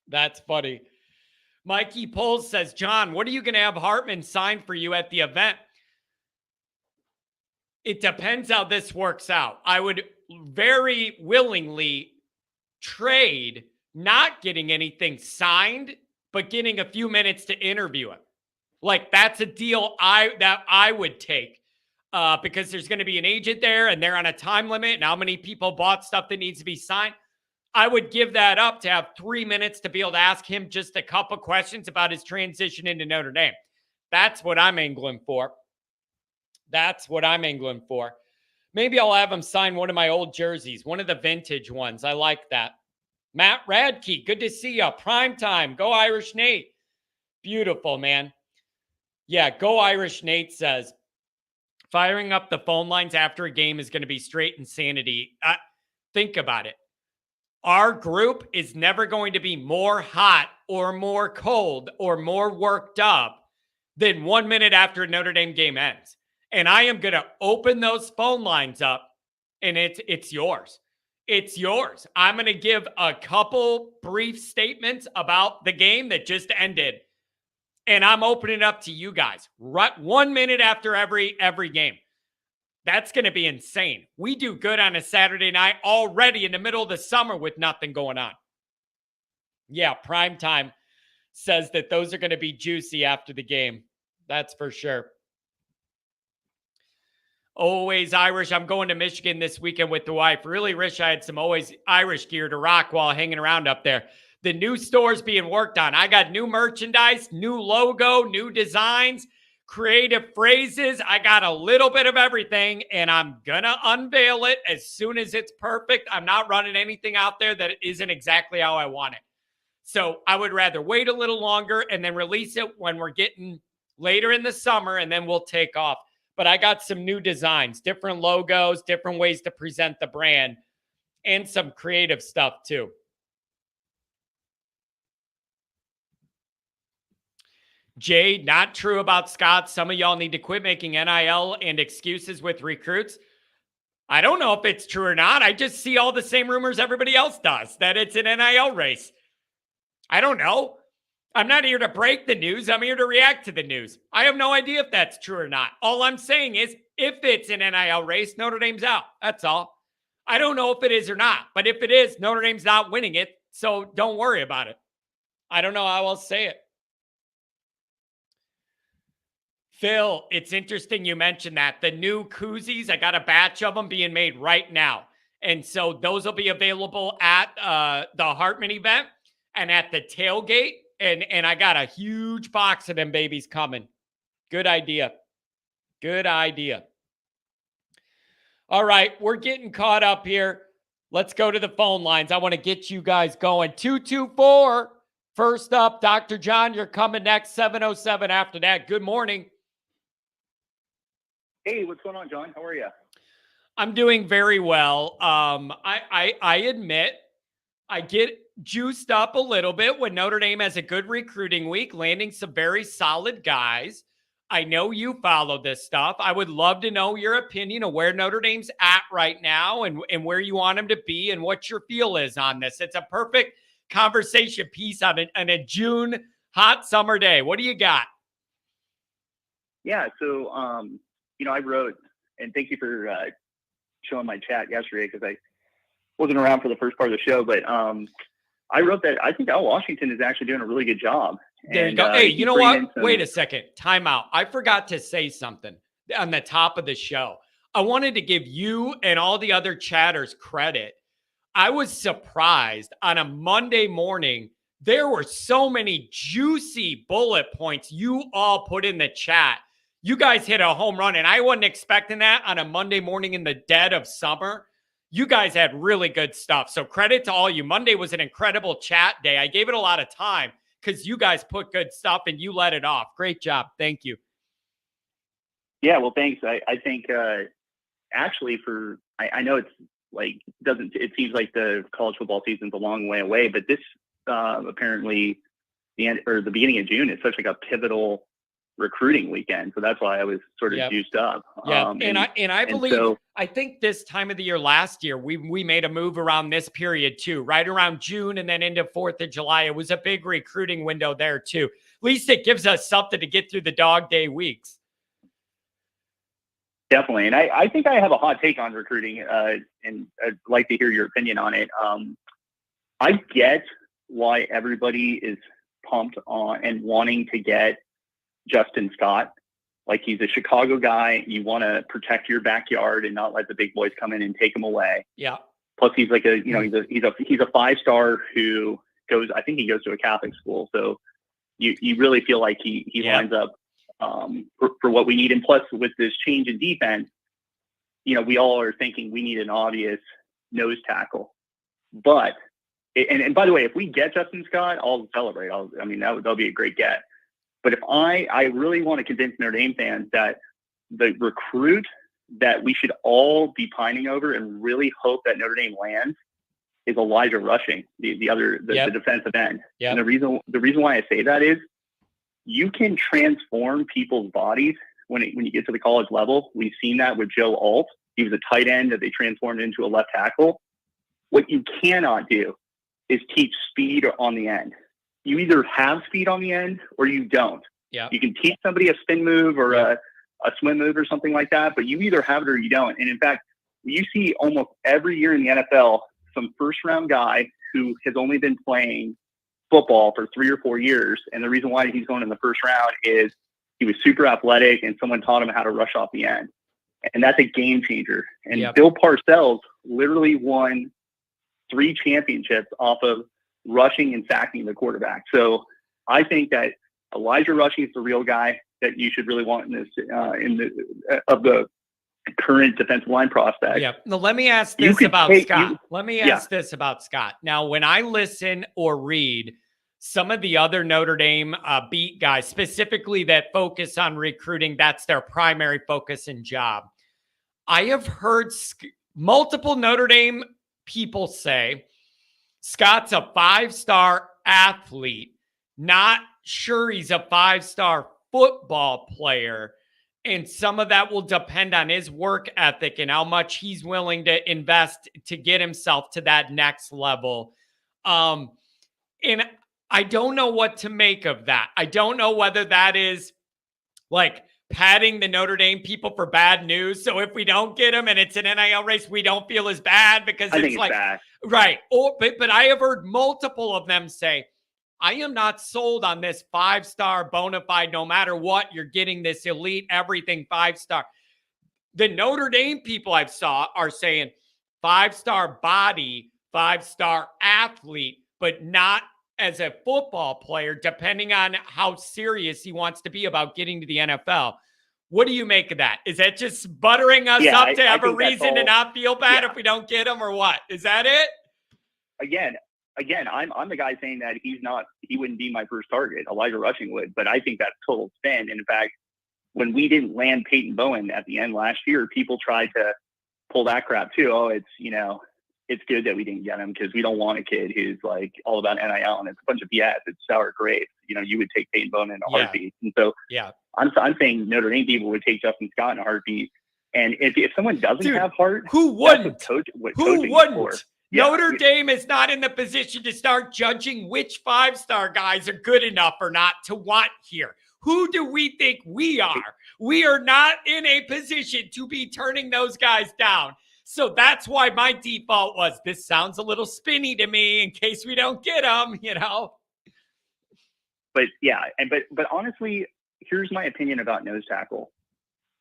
That's funny. Mikey Poles says, John, what are you going to have Hartman sign for you at the event? It depends how this works out. I would very willingly trade not getting anything signed, but getting a few minutes to interview him. Like, that's a deal that I would take. because there's going to be an agent there and they're on a time limit and how many people bought stuff that needs to be signed. I would give that up to have 3 minutes to be able to ask him just a couple questions about his transition into Notre Dame. That's what I'm angling for. That's what I'm angling for. Maybe I'll have him sign one of my old jerseys, one of the vintage ones. I like that. Matt Radke, good to see you. Prime time. Go Irish Nate. Beautiful, man. Yeah, go Irish Nate says, firing up the phone lines after a game is going to be straight insanity. Think about it. Our group is never going to be more hot or more cold or more worked up than 1 minute after a Notre Dame game ends. And I am going to open those phone lines up, and it's yours. It's yours. I'm going to give a couple brief statements about the game that just ended, and I'm opening it up to you guys right 1 minute after every game. That's going to be insane. We do good on a Saturday night already in the middle of the summer with nothing going on. Yeah, Primetime says that those are going to be juicy after the game. That's for sure. Always Irish. I'm going to Michigan this weekend with the wife. Really wish I had some always Irish gear to rock while hanging around up there. The new store's being worked on. I got new merchandise, new logo, new designs, creative phrases. I got a little bit of everything, and I'm going to unveil it as soon as it's perfect. I'm not running anything out there that isn't exactly how I want it. So I would rather wait a little longer and then release it when we're getting later in the summer, and then we'll take off. But I got some new designs, different logos, different ways to present the brand, and some creative stuff too. Jay, not true about Scott. Some of y'all need to quit making NIL and excuses with recruits. I don't know if it's true or not. I just see all the same rumors everybody else does, that it's an NIL race. I don't know. I'm not here to break the news. I'm here to react to the news. I have no idea if that's true or not. All I'm saying is, if it's an NIL race, Notre Dame's out. That's all. I don't know if it is or not, but if it is, Notre Dame's not winning it, so don't worry about it. I don't know how else to say it. Phil, it's interesting you mentioned that. The new koozies, I got a batch of them being made right now. And so those will be available at the Hartman event and at the tailgate. And I got a huge box of them babies coming. Good idea. Good idea. All right, we're getting caught up here. Let's go to the phone lines. I want to get you guys going. 224. First up, Dr. John, you're coming next. 707 after that. Good morning. Hey, what's going on, John? How are you? I'm doing very well. I admit I get juiced up a little bit when Notre Dame has a good recruiting week, landing some very solid guys. I know you follow this stuff. I would love to know your opinion of where Notre Dame's at right now and where you want them to be and what your feel is on this. It's a perfect conversation piece on a June hot summer day. What do you got? Yeah, so, I wrote, and thank you for showing my chat yesterday because I wasn't around for the first part of the show, but I wrote that I think Al Washington is actually doing a really good job. There you go. Hey, you know what? Wait a second. Time out. I forgot to say something on the top of the show. I wanted to give you and all the other chatters credit. I was surprised on a Monday morning. There were so many juicy bullet points you all put in the chat. You guys hit a home run, and I wasn't expecting that on a Monday morning in the dead of summer. You guys had really good stuff. So credit to all you. Monday was an incredible chat day. I gave it a lot of time because you guys put good stuff and you let it off. Great job. Thank you. Yeah, well, thanks. I think actually I know it's like, it seems like the college football season's a long way away, but this apparently the beginning of June is such like a pivotal recruiting weekend, so that's why I was sort of juiced up. Yeah, I believe I think this time of the year last year we made a move around this period too, right around June and then into 4th of July. It was a big recruiting window there too. At least it gives us something to get through the dog day weeks. Definitely, and I think I have a hot take on recruiting, and I'd like to hear your opinion on it. I get why everybody is pumped on and wanting to get Justin Scott. Like, he's a Chicago guy. You want to protect your backyard and not let the big boys come in and take him away. Yeah. Plus, he's like he's a 5-star who goes. I think he goes to a Catholic school. So you really feel like he lines up for what we need. And plus, with this change in defense, we all are thinking we need an obvious nose tackle. But and by the way, if we get Justin Scott, I'll celebrate. That'll be a great get. But if I really want to convince Notre Dame fans that the recruit that we should all be pining over and really hope that Notre Dame lands is Elijah Rushing, the defensive end. Yep. And the reason why I say that is you can transform people's bodies when you get to the college level. We've seen that with Joe Alt. He was a tight end that they transformed into a left tackle. What you cannot do is teach speed on the end. You either have speed on the end or you don't. Yeah. You can teach somebody a spin move or a swim move or something like that, but you either have it or you don't. And in fact, you see almost every year in the NFL, some first-round guy who has only been playing football for 3 or 4 years. And the reason why he's going in the first round is he was super athletic and someone taught him how to rush off the end. And that's a game changer. And Bill Parcells literally won 3 championships off of rushing and sacking the quarterback. So I think that Elijah Rushing is the real guy that you should really want in this of the current defensive line prospect. Yeah. Now, let me ask this about Scott. Let me ask this about Scott. Now, when I listen or read some of the other Notre Dame beat guys, specifically that focus on recruiting, that's their primary focus and job. I have heard multiple Notre Dame people say Scott's a 5-star athlete, not sure he's a 5-star football player. And some of that will depend on his work ethic and how much he's willing to invest to get himself to that next level. And I don't know what to make of that. I don't know whether that is like patting the Notre Dame people for bad news. So if we don't get him and it's an NIL race, we don't feel as bad because it's like, bad. Right. But I have heard multiple of them say, I am not sold on this 5-star bona fide, no matter what, you're getting this elite, everything 5-star. The Notre Dame people I've saw are saying 5-star body, 5-star athlete, but not as a football player, depending on how serious he wants to be about getting to the NFL. What do you make of that? Is that just buttering us up to have a reason to not feel bad if we don't get him, or what? Is that it? Again, I'm the guy saying that he wouldn't be my first target. Elijah Rushing would, but I think that's total spin. And in fact, when we didn't land Peyton Bowen at the end last year, people tried to pull that crap too. Oh, it's good that we didn't get him because we don't want a kid who's like all about NIL, and it's a bunch of BS. It's sour grapes. You would take Peyton Bowen in a heartbeat. And so I'm saying Notre Dame people would take Justin Scott in a heartbeat. And if someone doesn't have heart, who wouldn't? Who wouldn't? Notre Dame is not in the position to start judging which 5-star guys are good enough or not to want here. Who do we think we are? We are not in a position to be turning those guys down. So that's why my default was, this sounds a little spinny to me in case we don't get them, But but honestly, here's my opinion about nose tackle.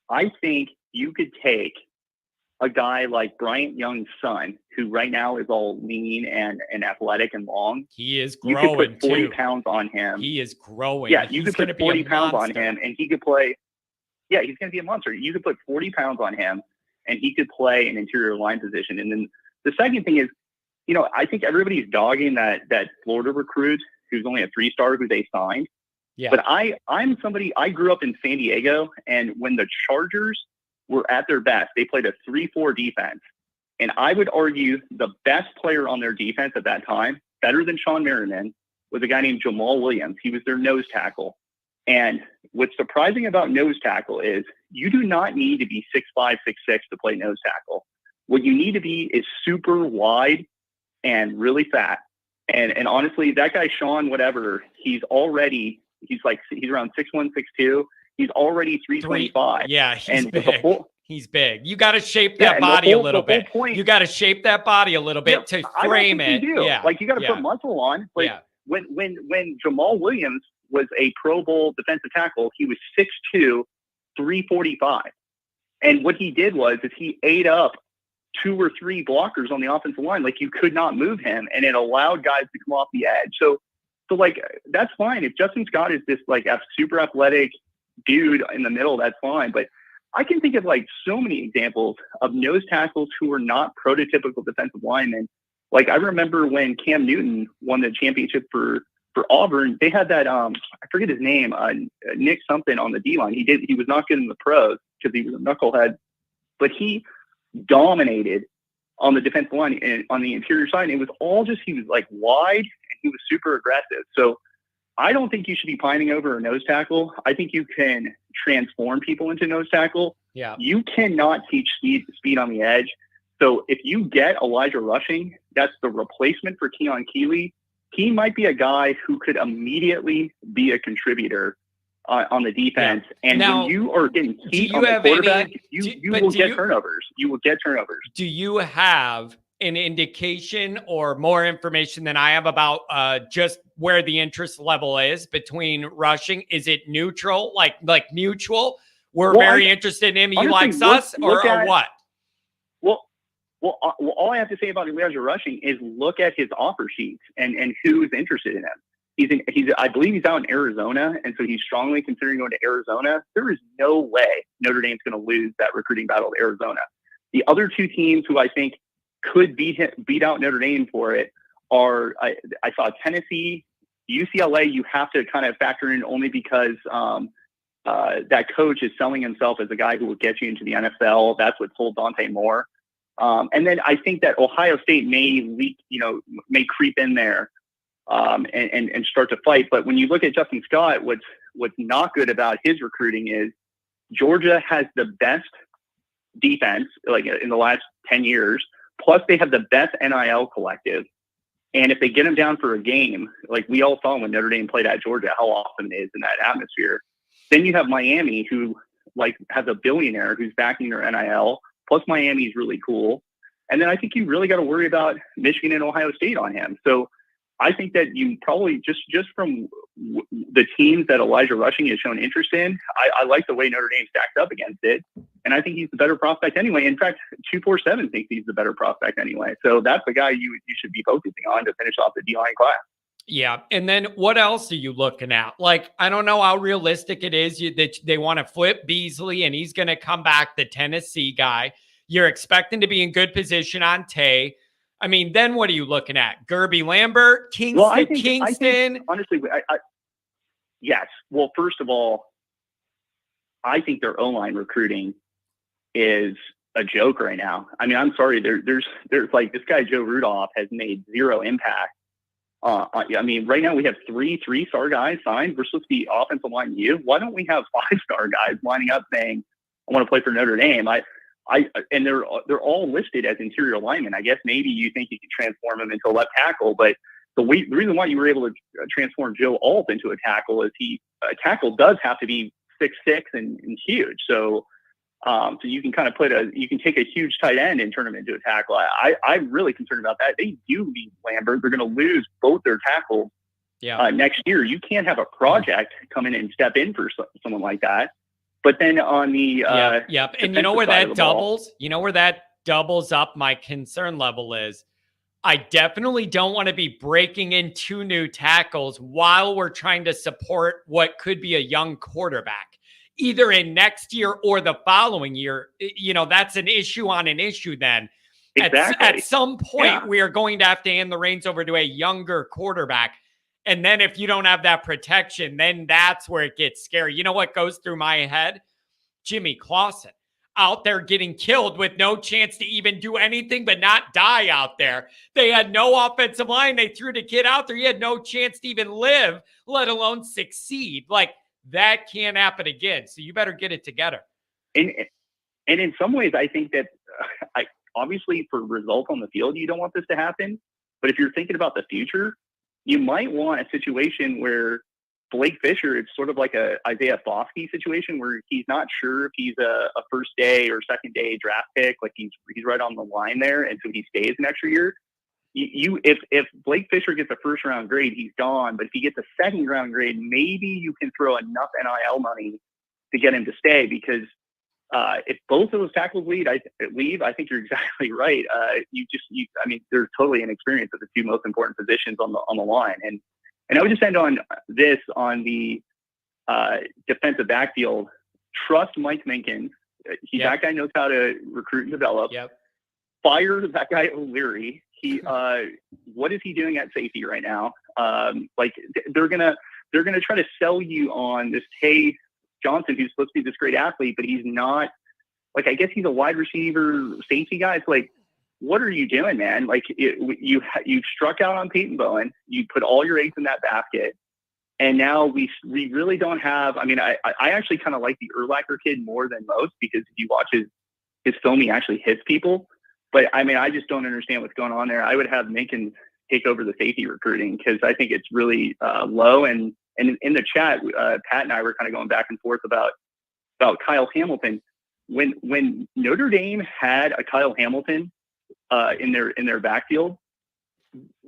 I think you could take a guy like Bryant Young's son, who right now is all lean and athletic and long. He is growing. You could put 40 pounds on him. He is growing. Yeah, you could put 40 pounds on him and he could play. Yeah, he's going to be a monster. You could put 40 pounds on him and he could play an interior line position. And then the second thing is, I think everybody's dogging that Florida recruit who's only a 3-star who they signed. Yeah. But I'm somebody, I grew up in San Diego, and when the Chargers were at their best, they played a 3-4 defense. And I would argue the best player on their defense at that time, better than Sean Merriman, was a guy named Jamal Williams. He was their nose tackle. And what's surprising about nose tackle is you do not need to be 6'5", 6'6" to play nose tackle. What you need to be is super wide and really fat. And honestly, that guy, Sean, whatever, he's around 6'1", 6'2". He's already 325. Yeah, he's big. He's big. You got to shape that body a little bit. You got to shape that body a little bit to frame it. Yeah, like you got to put muscle on. But when Jamal Williams was a Pro Bowl defensive tackle, he was 6'2", 345. And what he did was he ate up 2 or 3 blockers on the offensive line. Like, you could not move him, and it allowed guys to come off the edge. So like, that's fine. If Justin Scott is this like a super athletic dude in the middle, that's fine. But I can think of like so many examples of nose tackles who are not prototypical defensive linemen. Like, I remember when Cam Newton won the championship for Auburn, they had that, I forget his name, Nick something on the D-line. He was not good in the pros because he was a knucklehead, but he dominated on the defensive line and on the interior side. And it was all just, he was like wide and he was super aggressive. So I don't think you should be pining over a nose tackle. I think you can transform people into nose tackle. Yeah. You cannot teach speed on the edge. So if you get Elijah Rushing, that's the replacement for Keon Keeley. He might be a guy who could immediately be a contributor on the defense. Yeah. And now, when you are getting heat on the quarterback, you will get turnovers. You will get turnovers. Do you have an indication or more information than I have about just where the interest level is between Rushing? Is it neutral, like mutual? We're very interested in him. He likes us, or what? Well, all I have to say about Elijah Rushing is look at his offer sheets and who's interested in him. I believe he's out in Arizona, and so he's strongly considering going to Arizona. There is no way Notre Dame's going to lose that recruiting battle to Arizona. The other 2 teams who I think could beat out Notre Dame for it are, I saw Tennessee, UCLA. You have to kind of factor in only because that coach is selling himself as a guy who will get you into the NFL. That's what sold Dante Moore. And then I think that Ohio State may creep in there and start to fight. But when you look at Justin Scott, what's not good about his recruiting is Georgia has the best defense like in the last 10 years. Plus, they have the best NIL collective. And if they get them down for a game, like we all saw when Notre Dame played at Georgia, how awesome it is in that atmosphere. Then you have Miami, who like has a billionaire who's backing their NIL. Plus, Miami is really cool. And then I think you really got to worry about Michigan and Ohio State on him. So I think that you probably just from the teams that Elijah Rushing has shown interest in, I like the way Notre Dame stacked up against it. And I think he's the better prospect anyway. In fact, 247 thinks he's the better prospect anyway. So that's the guy you should be focusing on to finish off the D-line class. Yeah. And then what else are you looking at? Like, I don't know how realistic it is that they want to flip Beasley and he's going to come back, the Tennessee guy. You're expecting to be in good position on Tay. I mean, then what are you looking at? Gerby Lambert, Kingston? Well, I think, honestly, yes. Well, first of all, I think their O-line recruiting is a joke right now. I mean, I'm sorry. There's like this guy, Joe Rudolph, has made zero impact. I mean, right now we have 3 3-star guys signed. We're supposed to be offensive line U. Why don't we have 5-star guys lining up saying, I want to play for Notre Dame? And they're all listed as interior linemen. I guess maybe you think you can transform them into a left tackle, but the reason why you were able to transform Joe Alt into a tackle is a tackle does have to be 6'6" and huge. So you can kind of you can take a huge tight end and turn him into a tackle. I'm really concerned about that. They do need Lambert. They're going to lose both their tackles next year. You can't have a project come in and step in for someone like that. But then on the and you know where that doubles? You know where that doubles up my concern level is? I definitely don't want to be breaking in 2 new tackles while we're trying to support what could be a young quarterback, either in next year or the following year. You know, that's an issue on an issue then. Exactly. At some point, we are going to have to hand the reins over to a younger quarterback. And then if you don't have that protection, then that's where it gets scary. You know what goes through my head? Jimmy Clausen out there getting killed with no chance to even do anything but not die out there. They had no offensive line. They threw the kid out there. He had no chance to even live, let alone succeed. Like, that can't happen again. So you better get it together. And in some ways, I think that obviously for results on the field, you don't want this to happen. But if you're thinking about the future, you might want a situation where Blake Fisher, it's sort of like a Isaiah Foskey situation where he's not sure if he's a first day or second day draft pick. Like he's right on the line there. And so he stays an extra year. If Blake Fisher gets a first round grade, he's gone. But if he gets a second round grade, maybe you can throw enough NIL money to get him to stay, because if both of those tackles leave, I think you're exactly right. I mean, they're totally inexperienced at the two most important positions on the line. And I would just end on this on the defensive backfield. Trust Mike Minkins. That guy knows how to recruit and develop. Yep. Fire that guy O'Leary. What is he doing at safety right now? They're gonna try to sell you on this Tay Johnson, who's supposed to be this great athlete, but he's not. Like, I guess he's a wide receiver safety guy. It's like, what are you doing, man? Like, you struck out on Peyton Bowen. You put all your eggs in that basket. And now we really don't have. I mean, I actually kind of like the Urlacher kid more than most, because if you watch his film, he actually hits people. But I mean, I just don't understand what's going on there. I would have Minkins take over the safety recruiting, because I think it's really low. And in the chat, Pat and I were kind of going back and forth about Kyle Hamilton. When Notre Dame had a Kyle Hamilton in their backfield,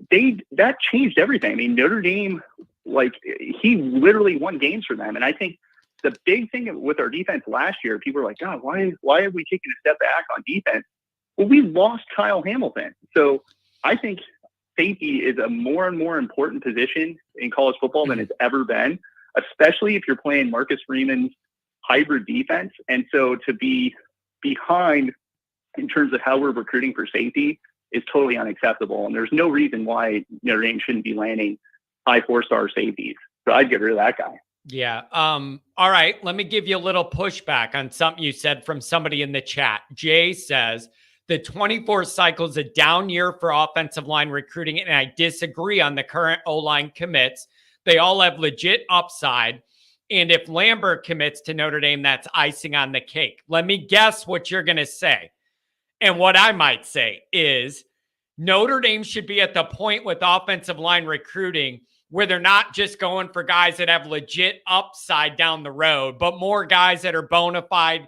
that changed everything. I mean, Notre Dame, like, he literally won games for them. And I think the big thing with our defense last year, people were like, God, why have we taken a step back on defense? Well, we lost Kyle Hamilton. So I think safety is a more and more important position in college football than it's ever been, especially if you're playing Marcus Freeman's hybrid defense. And so to be behind in terms of how we're recruiting for safety is totally unacceptable. And there's no reason why Notre Dame shouldn't be landing high 4-star safeties. So I'd get rid of that guy. Yeah. All right. Let me give you a little pushback on something you said from somebody in the chat. Jay says the 24 cycle is a down year for offensive line recruiting, and I disagree on the current O-line commits. They all have legit upside. And if Lambert commits to Notre Dame, that's icing on the cake. Let me guess what you're going to say. And what I might say is Notre Dame should be at the point with offensive line recruiting where they're not just going for guys that have legit upside down the road, but more guys that are bona fide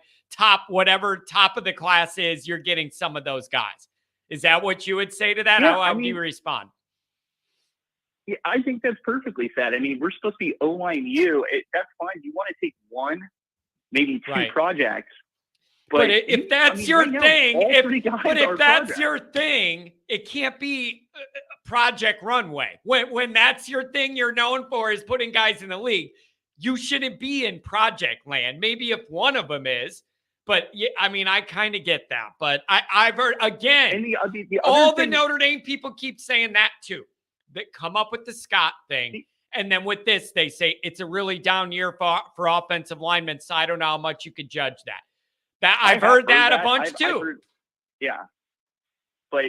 whatever top of the class is, you're getting some of those guys. Is that what you would say to that? Yeah, How would you respond? Yeah, I think that's perfectly said. I mean, we're supposed to be O-line U. That's fine. You want to take one, maybe two projects. But if that's your thing, if that's your thing, it can't be Project Runway. When that's your thing you're known for is putting guys in the league, you shouldn't be in project land. Maybe if one of them is, but yeah, I mean, I kind of get that. But I've heard, again, the Notre Dame people keep saying that too. That come up with the Scott thing. And then with this, they say it's a really down year for offensive linemen. So I don't know how much you could judge that. I've heard that a bunch too. Yeah. But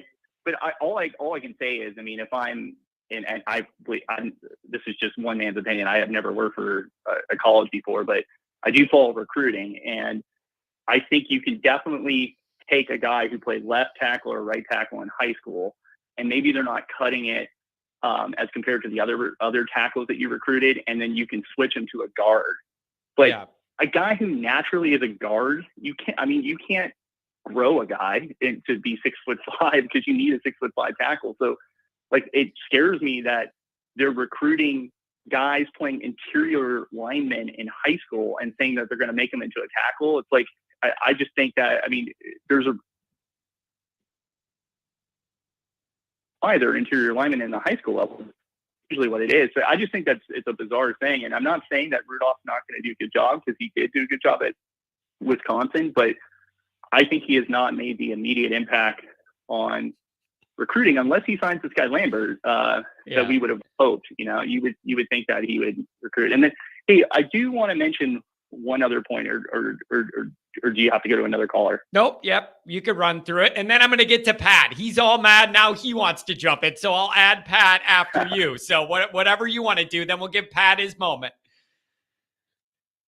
all I can say is, I mean, if I'm this is just one man's opinion. I have never worked for a college before, but I do follow recruiting, and I think you can definitely take a guy who played left tackle or right tackle in high school, and maybe they're not cutting it as compared to the other tackles that you recruited, and then you can switch him to a guard. But a guy who naturally is a guard, you can't grow a guy to be 6'5" because you need a 6'5" tackle. So, like, it scares me that they're recruiting guys playing interior linemen in high school and saying that they're going to make them into a tackle. It's like, I just think that, I mean, there's either interior linemen in the high school level, usually what it is. So I just think it's a bizarre thing. And I'm not saying that Rudolph's not going to do a good job, because he did do a good job at Wisconsin, but I think he has not made the immediate impact on recruiting unless he signs this guy Lambert that we would have hoped. You know, you would think that he would recruit. And then, hey, I do want to mention one other point, or do you have to go to another caller? Nope. Yep. You could run through it. And then I'm going to get to Pat. He's all mad now. He wants to jump in. So I'll add Pat after you. So whatever you want to do, then we'll give Pat his moment.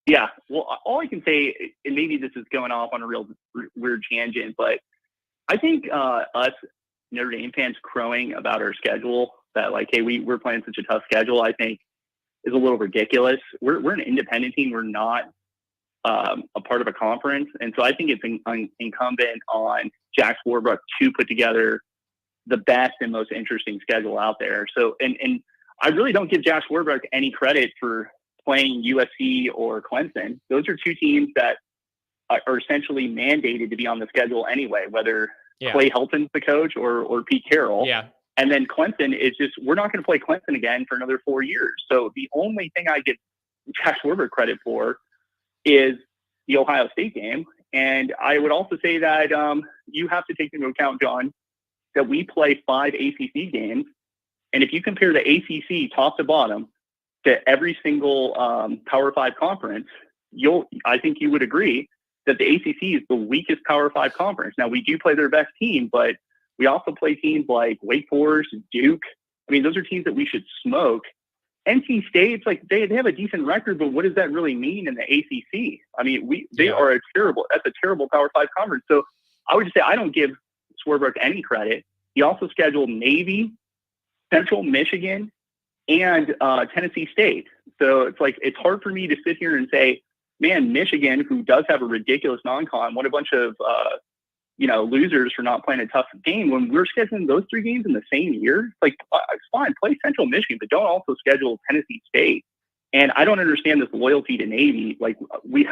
Yeah. Well, all I can say, and maybe this is going off on a real weird tangent, but I think us Notre Dame fans crowing about our schedule, that like, hey, we're playing such a tough schedule, I think is a little ridiculous. We're an independent team. We're not a part of a conference. And so I think it's incumbent on Jack Swarbrick to put together the best and most interesting schedule out there. So, and I really don't give Jack Swarbrick any credit for playing USC or Clemson. Those are two teams that are essentially mandated to be on the schedule anyway, whether Clay Helton's the coach or Pete Carroll. Yeah. And then Clemson is just, we're not going to play Clemson again for another 4 years. So the only thing I give Josh Schwarber credit for is the Ohio State game. And I would also say that you have to take into account, John, that we play 5 ACC games. And if you compare the ACC top to bottom to every single Power 5 conference, I think you would agree that the ACC is the weakest Power 5 conference. Now, we do play their best team, but we also play teams like Wake Forest, Duke. I mean, those are teams that we should smoke. NC State, it's like they have a decent record, but what does that really mean in the ACC? I mean, that's a terrible Power 5 conference. So I would just say I don't give Swerberg any credit. He also scheduled Navy, Central Michigan, and Tennessee State. So it's like, it's hard for me to sit here and say, man, Michigan, who does have a ridiculous non-con, what a bunch of, losers for not playing a tough game when we're scheduling those 3 games in the same year. Like, it's fine, play Central Michigan, but don't also schedule Tennessee State. And I don't understand this loyalty to Navy. Like, we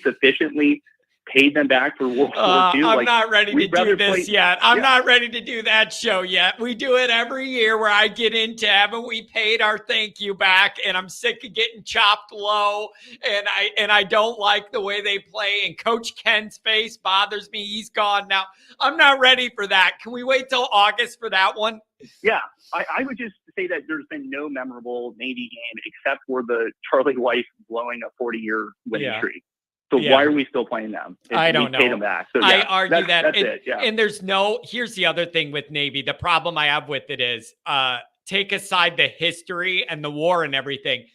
sufficiently paid them back for World War II. I'm not ready to do this yet. I'm not ready to do that show yet. We do it every year where I get into, haven't we paid our thank you back? And I'm sick of getting chopped low. And I don't like the way they play. And Coach Ken's face bothers me. He's gone now. I'm not ready for that. Can we wait till August for that one? Yeah, I would just say that there's been no memorable Navy game except for the Charlie Weiss blowing a 40-year winning streak. So why are we still playing them? I don't know. Paid them back. So, I argue that's it. Yeah. And here's the other thing with Navy. The problem I have with it is take aside the history and the war and everything.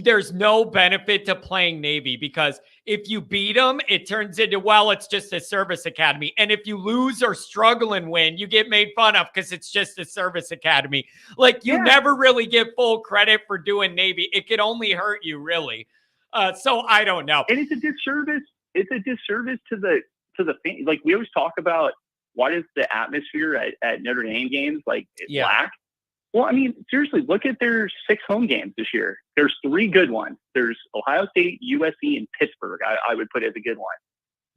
There's no benefit to playing Navy because if you beat them, it turns into, well, it's just a service academy. And if you lose or struggle and win, you get made fun of because it's just a service academy. Like, you never really get full credit for doing Navy. It could only hurt you, really. So I don't know. And it's a disservice. It's a disservice to the fan. Like, we always talk about what is the atmosphere at Notre Dame games like lack. Well, I mean, seriously, look at their 6 home games this year. There's 3 good ones. There's Ohio State, USC, and Pittsburgh. I would put as a good one.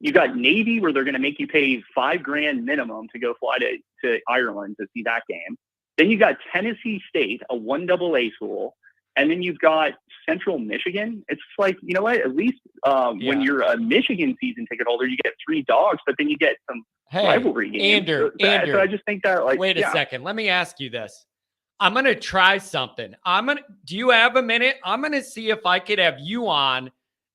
You got Navy, where they're going to make you pay $5,000 minimum to go fly to Ireland to see that game. Then you got Tennessee State, a 1AA school. And then you've got Central Michigan. It's like, you know what? At least when you're a Michigan season ticket holder, you get 3 dogs, but then you get some rivalry games. Andrew, so I just think that, like, wait a second. Let me ask you this. I'm going to try something. Do you have a minute? I'm going to see if I could have you on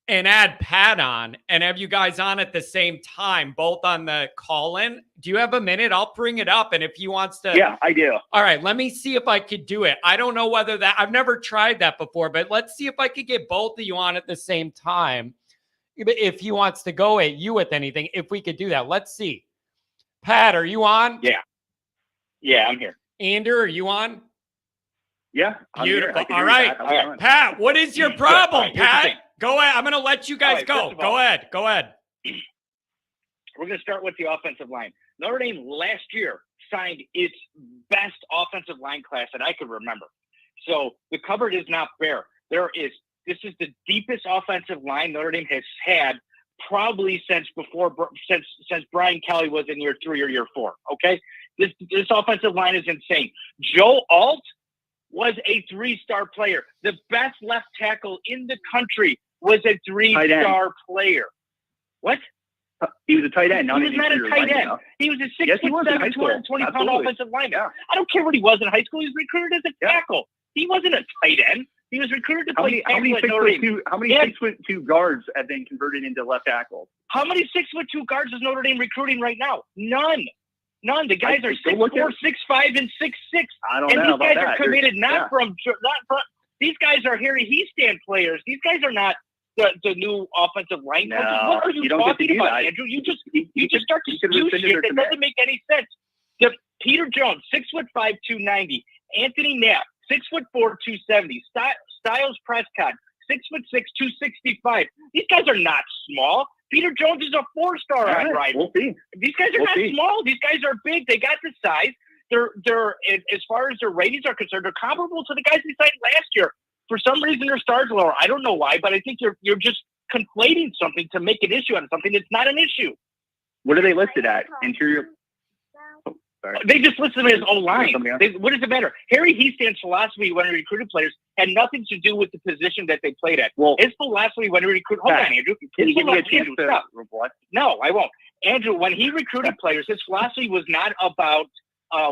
and add Pat on and have you guys on at the same time, both on the call-in. Do you have a minute? I'll bring it up. And if he wants to. Yeah, I do. All right. Let me see if I could do it. I don't know whether I've never tried that before, but let's see if I could get both of you on at the same time. If he wants to go at you with anything, if we could do that, let's see. Pat, are you on? Yeah. Yeah, I'm here. Andrew, are you on? Yeah. Beautiful. All right. Pat, what is your problem, Pat? Go ahead. I'm going to let you guys go. Go ahead. We're going to start with the offensive line. Notre Dame last year signed its best offensive line class that I could remember. So the cupboard is not bare. This is the deepest offensive line Notre Dame has had probably since Brian Kelly was in year 3 or year 4. Okay. This offensive line is insane. Joe Alt was a 3-star player. The best left tackle in the country was a 3-star player. What? He was a tight end. He was not a tight end. He was a 6'7", 220-pound offensive lineman. Yeah. I don't care what he was in high school. He was recruited as a tackle. He wasn't a tight end. He was recruited to play tackle at Notre Dame. How many 6'2" guards have been converted into left tackles? How many 6'2" guards is Notre Dame recruiting right now? None. The guys are 6'4", 6'5", and 6'6". I don't know about that. And these guys are committed not from. These guys are Harry Heastand players. These guys are not the new offensive line coaches. What are you talking about, Andrew? You just start to do shit that doesn't make any sense. Peter Jones, 6'5", 290. Anthony Knapp, 6'4", 270. Styles Prescott, 6'6", 265. These guys are not small. Peter Jones is a 4-star on Ryan. We'll see. These guys are not small. These guys are big. They got the size. They're as far as their ratings are concerned, they're comparable to the guys we signed last year. For some reason, their stars lower. I don't know why, but I think you're just conflating something to make an issue out of something that's not an issue. What are they listed at? Interior. Oh, sorry. They just listed him as O-line. What does it matter? Harry Heastand's philosophy when he recruited players had nothing to do with the position that they played at. Well, his philosophy when he recruited. Hold on, Andrew. Can you give me a chance to reply? No, I won't. Andrew, when he recruited players, his philosophy was not about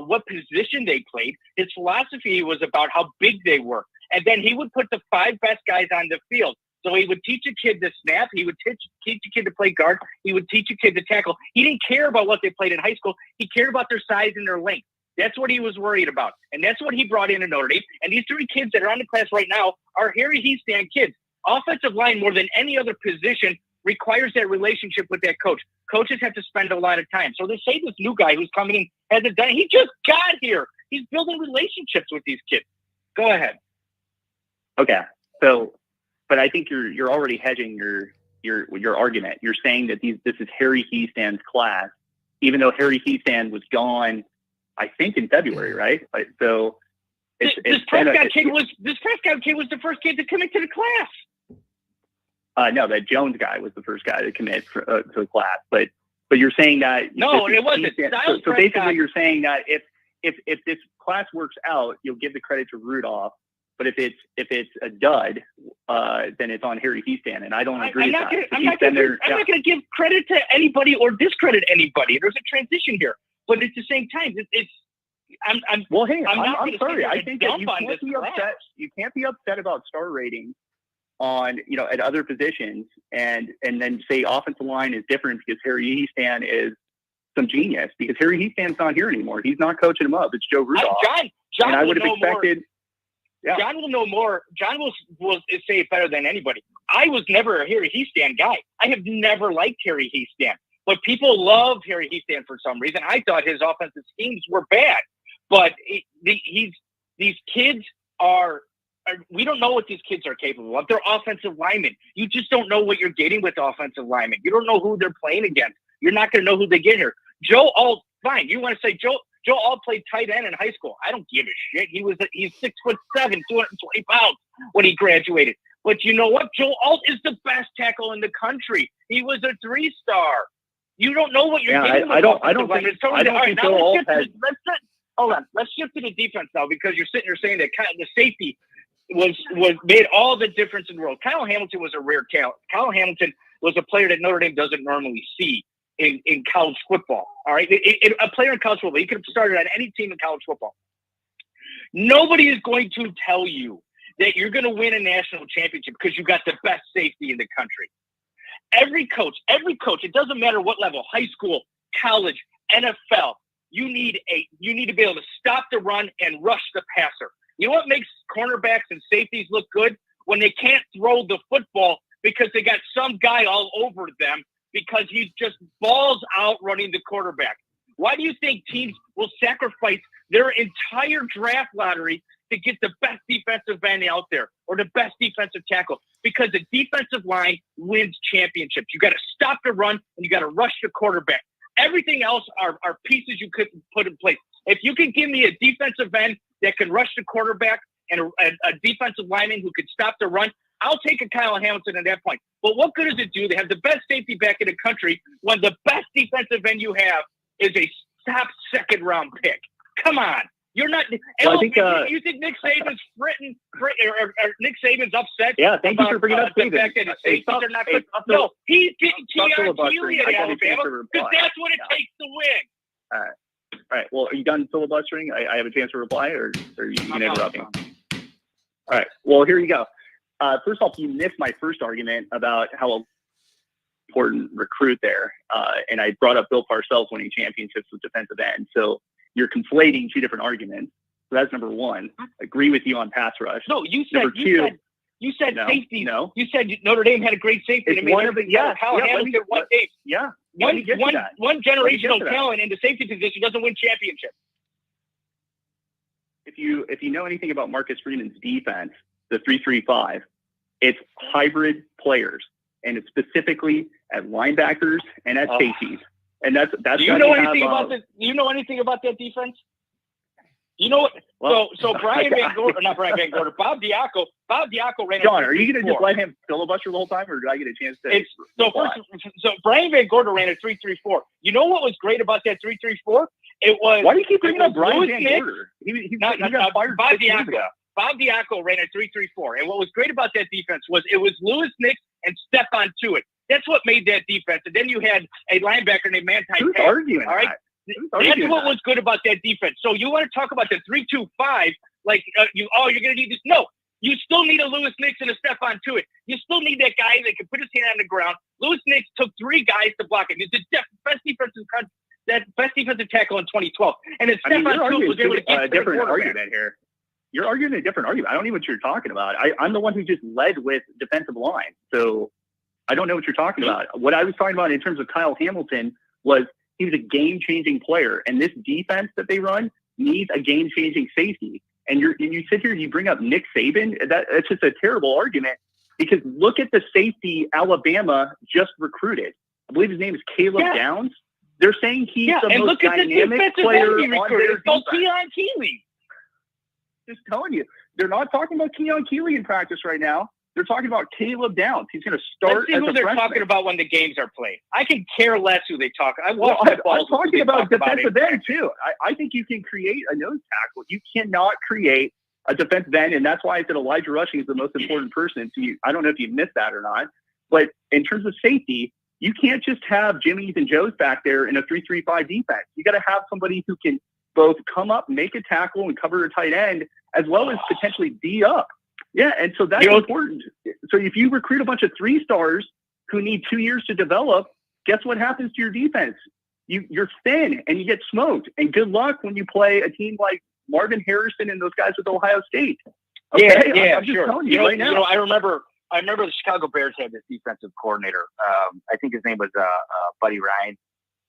what position they played. His philosophy was about how big they were. And then he would put the 5 best guys on the field. So he would teach a kid to snap. He would teach a kid to play guard. He would teach a kid to tackle. He didn't care about what they played in high school. He cared about their size and their length. That's what he was worried about. And that's what he brought into Notre Dame. And these 3 kids that are on the class right now are Harry Heastand kids. Offensive line, more than any other position, requires that relationship with that coach. Coaches have to spend a lot of time. So they say this new guy who's coming in hasn't done it. He just got here. He's building relationships with these kids. Go ahead. Okay. So, but I think you're already hedging your argument. You're saying that this is Harry Heastand's class, even though Harry Heastand was gone, I think in February, right? So this Prescott kid was the first kid to commit to the class. No, that Jones guy was the first guy to commit to the class. But you're saying that no, it wasn't. So basically, you're saying that if this class works out, you'll give the credit to Rudolph. But if it's a dud, then it's on Harry Heastand, and I don't agree with that. I'm not going to give credit to anybody or discredit anybody. There's a transition here, but at the same time, I'm sorry. I think that you can't be upset. You can't be upset about star ratings on at other positions, and then say offensive line is different because Harry Heastand is some genius. Because Harry Heastand's not here anymore. He's not coaching him up. It's Joe Rudolph. John and I would have expected. More. Yeah. John will know more. John will say it better than anybody. I was never a Harry Heastand guy. I have never liked Harry Heastand. But people love Harry Heastand for some reason. I thought his offensive schemes were bad. But these kids we don't know what these kids are capable of. They're offensive linemen. You just don't know what you're getting with offensive linemen. You don't know who they're playing against. You're not going to know who they get here. Joe Alt, fine. You want to say Joe Alt played tight end in high school. I don't give a shit. He's 6'7", 220 pounds when he graduated. But you know what? Joe Alt is the best tackle in the country. He was a 3-star. You don't know what you're getting. Hold on. Let's shift to the defense now, because you're sitting there saying that the safety was made all the difference in the world. Kyle Hamilton was a rare talent. Kyle Hamilton was a player that Notre Dame doesn't normally see in college football. All right. A player in college football, he could have started on any team in college football. Nobody is going to tell you that you're going to win a national championship because you got the best safety in the country. Every coach, it doesn't matter what level, high school, college, NFL, you need to be able to stop the run and rush the passer. You know what makes cornerbacks and safeties look good? When they can't throw the football because they got some guy all over them because he's just balls out running the quarterback. Why do you think teams will sacrifice their entire draft lottery to get the best defensive end out there or the best defensive tackle? Because the defensive line wins championships. You got to stop the run and you got to rush the quarterback. Everything else are pieces you could put in place. If you can give me a defensive end that can rush the quarterback and a defensive lineman who can stop the run, I'll take a Kyle Hamilton at that point. But what good does it do to have the best safety back in the country when the best defensive end you have is a top second-round pick? Come on. You're not. Well, you think Nick Saban's Nick Saban's upset? Yeah, thank you for bringing up the fact that his safeties are not good. No, he's getting T.R. at Alabama because that's what it takes to win. All right. Well, are you done filibustering? I have a chance to reply, or are you going to interrupt me? All right. Well, here you go. First off, you missed my first argument about how important recruit there, and I brought up Bill Parcells winning championships with defensive end. So you're conflating two different arguments. So that's number one. Agree with you on pass rush. No, you said no, safety. No, you said Notre Dame had a great safety. It's one of the Hamilton one game. Yeah, one generational talent in the safety position doesn't win championships. If you know anything about Marcus Freeman's defense, the 3-3-5, it's hybrid players, and it's specifically at linebackers and at safeties. And that's. Do you know anything about that defense? You know what? Well, so Brian Van Gordon, not Brian Van Gordon, Bob Diaco ran. John, are you going to just let him filibuster the whole time, or do I get a chance to? So Brian Van Gordon ran a 3.34. You know what was great about that 3.34? It was. Why do you keep bringing up Brian Van Gordon? He got fired. Bob Diaco. Bob Diaco ran a 3.34, and what was great about that defense was it was Louis Nix and Stephon Tuitt. That's what made that defense. And then you had a linebacker named Manti Who's Te'o. arguing? All right. That's what was good about that defense. So you want to talk about the 3-2-5, like you're going to need this. No, you still need a Louis Nix and a Stephon Tuitt. You still need that guy that can put his hand on the ground. Louis Nix took 3 guys to block him. He's the best defensive tackle in 2012. And then Stephon Tuitt was able to get a different argument here. You're arguing a different argument. I don't know what you're talking about. I'm the one who just led with defensive line. So I don't know what you're talking about. What I was talking about in terms of Kyle Hamilton was he was a game-changing player, and this defense that they run needs a game-changing safety. And you sit here and you bring up Nick Saban. That's just a terrible argument because look at the safety Alabama just recruited. I believe his name is Caleb Downs. They're saying he's the most dynamic player on their defense. Keon Keeley. Just telling you, they're not talking about Keon Keeley in practice right now. They're talking about Caleb Downs. He's going to start. Let's see who they're talking about when the games are played. I can care less who they talk. I'm talking about defensive end too. I think you can create a nose tackle. You cannot create a defensive end, and that's why I said Elijah Rushing is the most important person. So I don't know if you missed that or not, but in terms of safety, you can't just have Jimmy's and Joe's back there in a 3-3-5 defense. You got to have somebody who can both come up, make a tackle, and cover a tight end, as well as potentially D up. Yeah, and so that's important. So if you recruit a bunch of 3-stars who need 2 years to develop, guess what happens to your defense? You're thin and you get smoked. And good luck when you play a team like Marvin Harrison and those guys with Ohio State. Okay? Yeah, I'm just telling you right now. I remember the Chicago Bears had this defensive coordinator. I think his name was Buddy Ryan,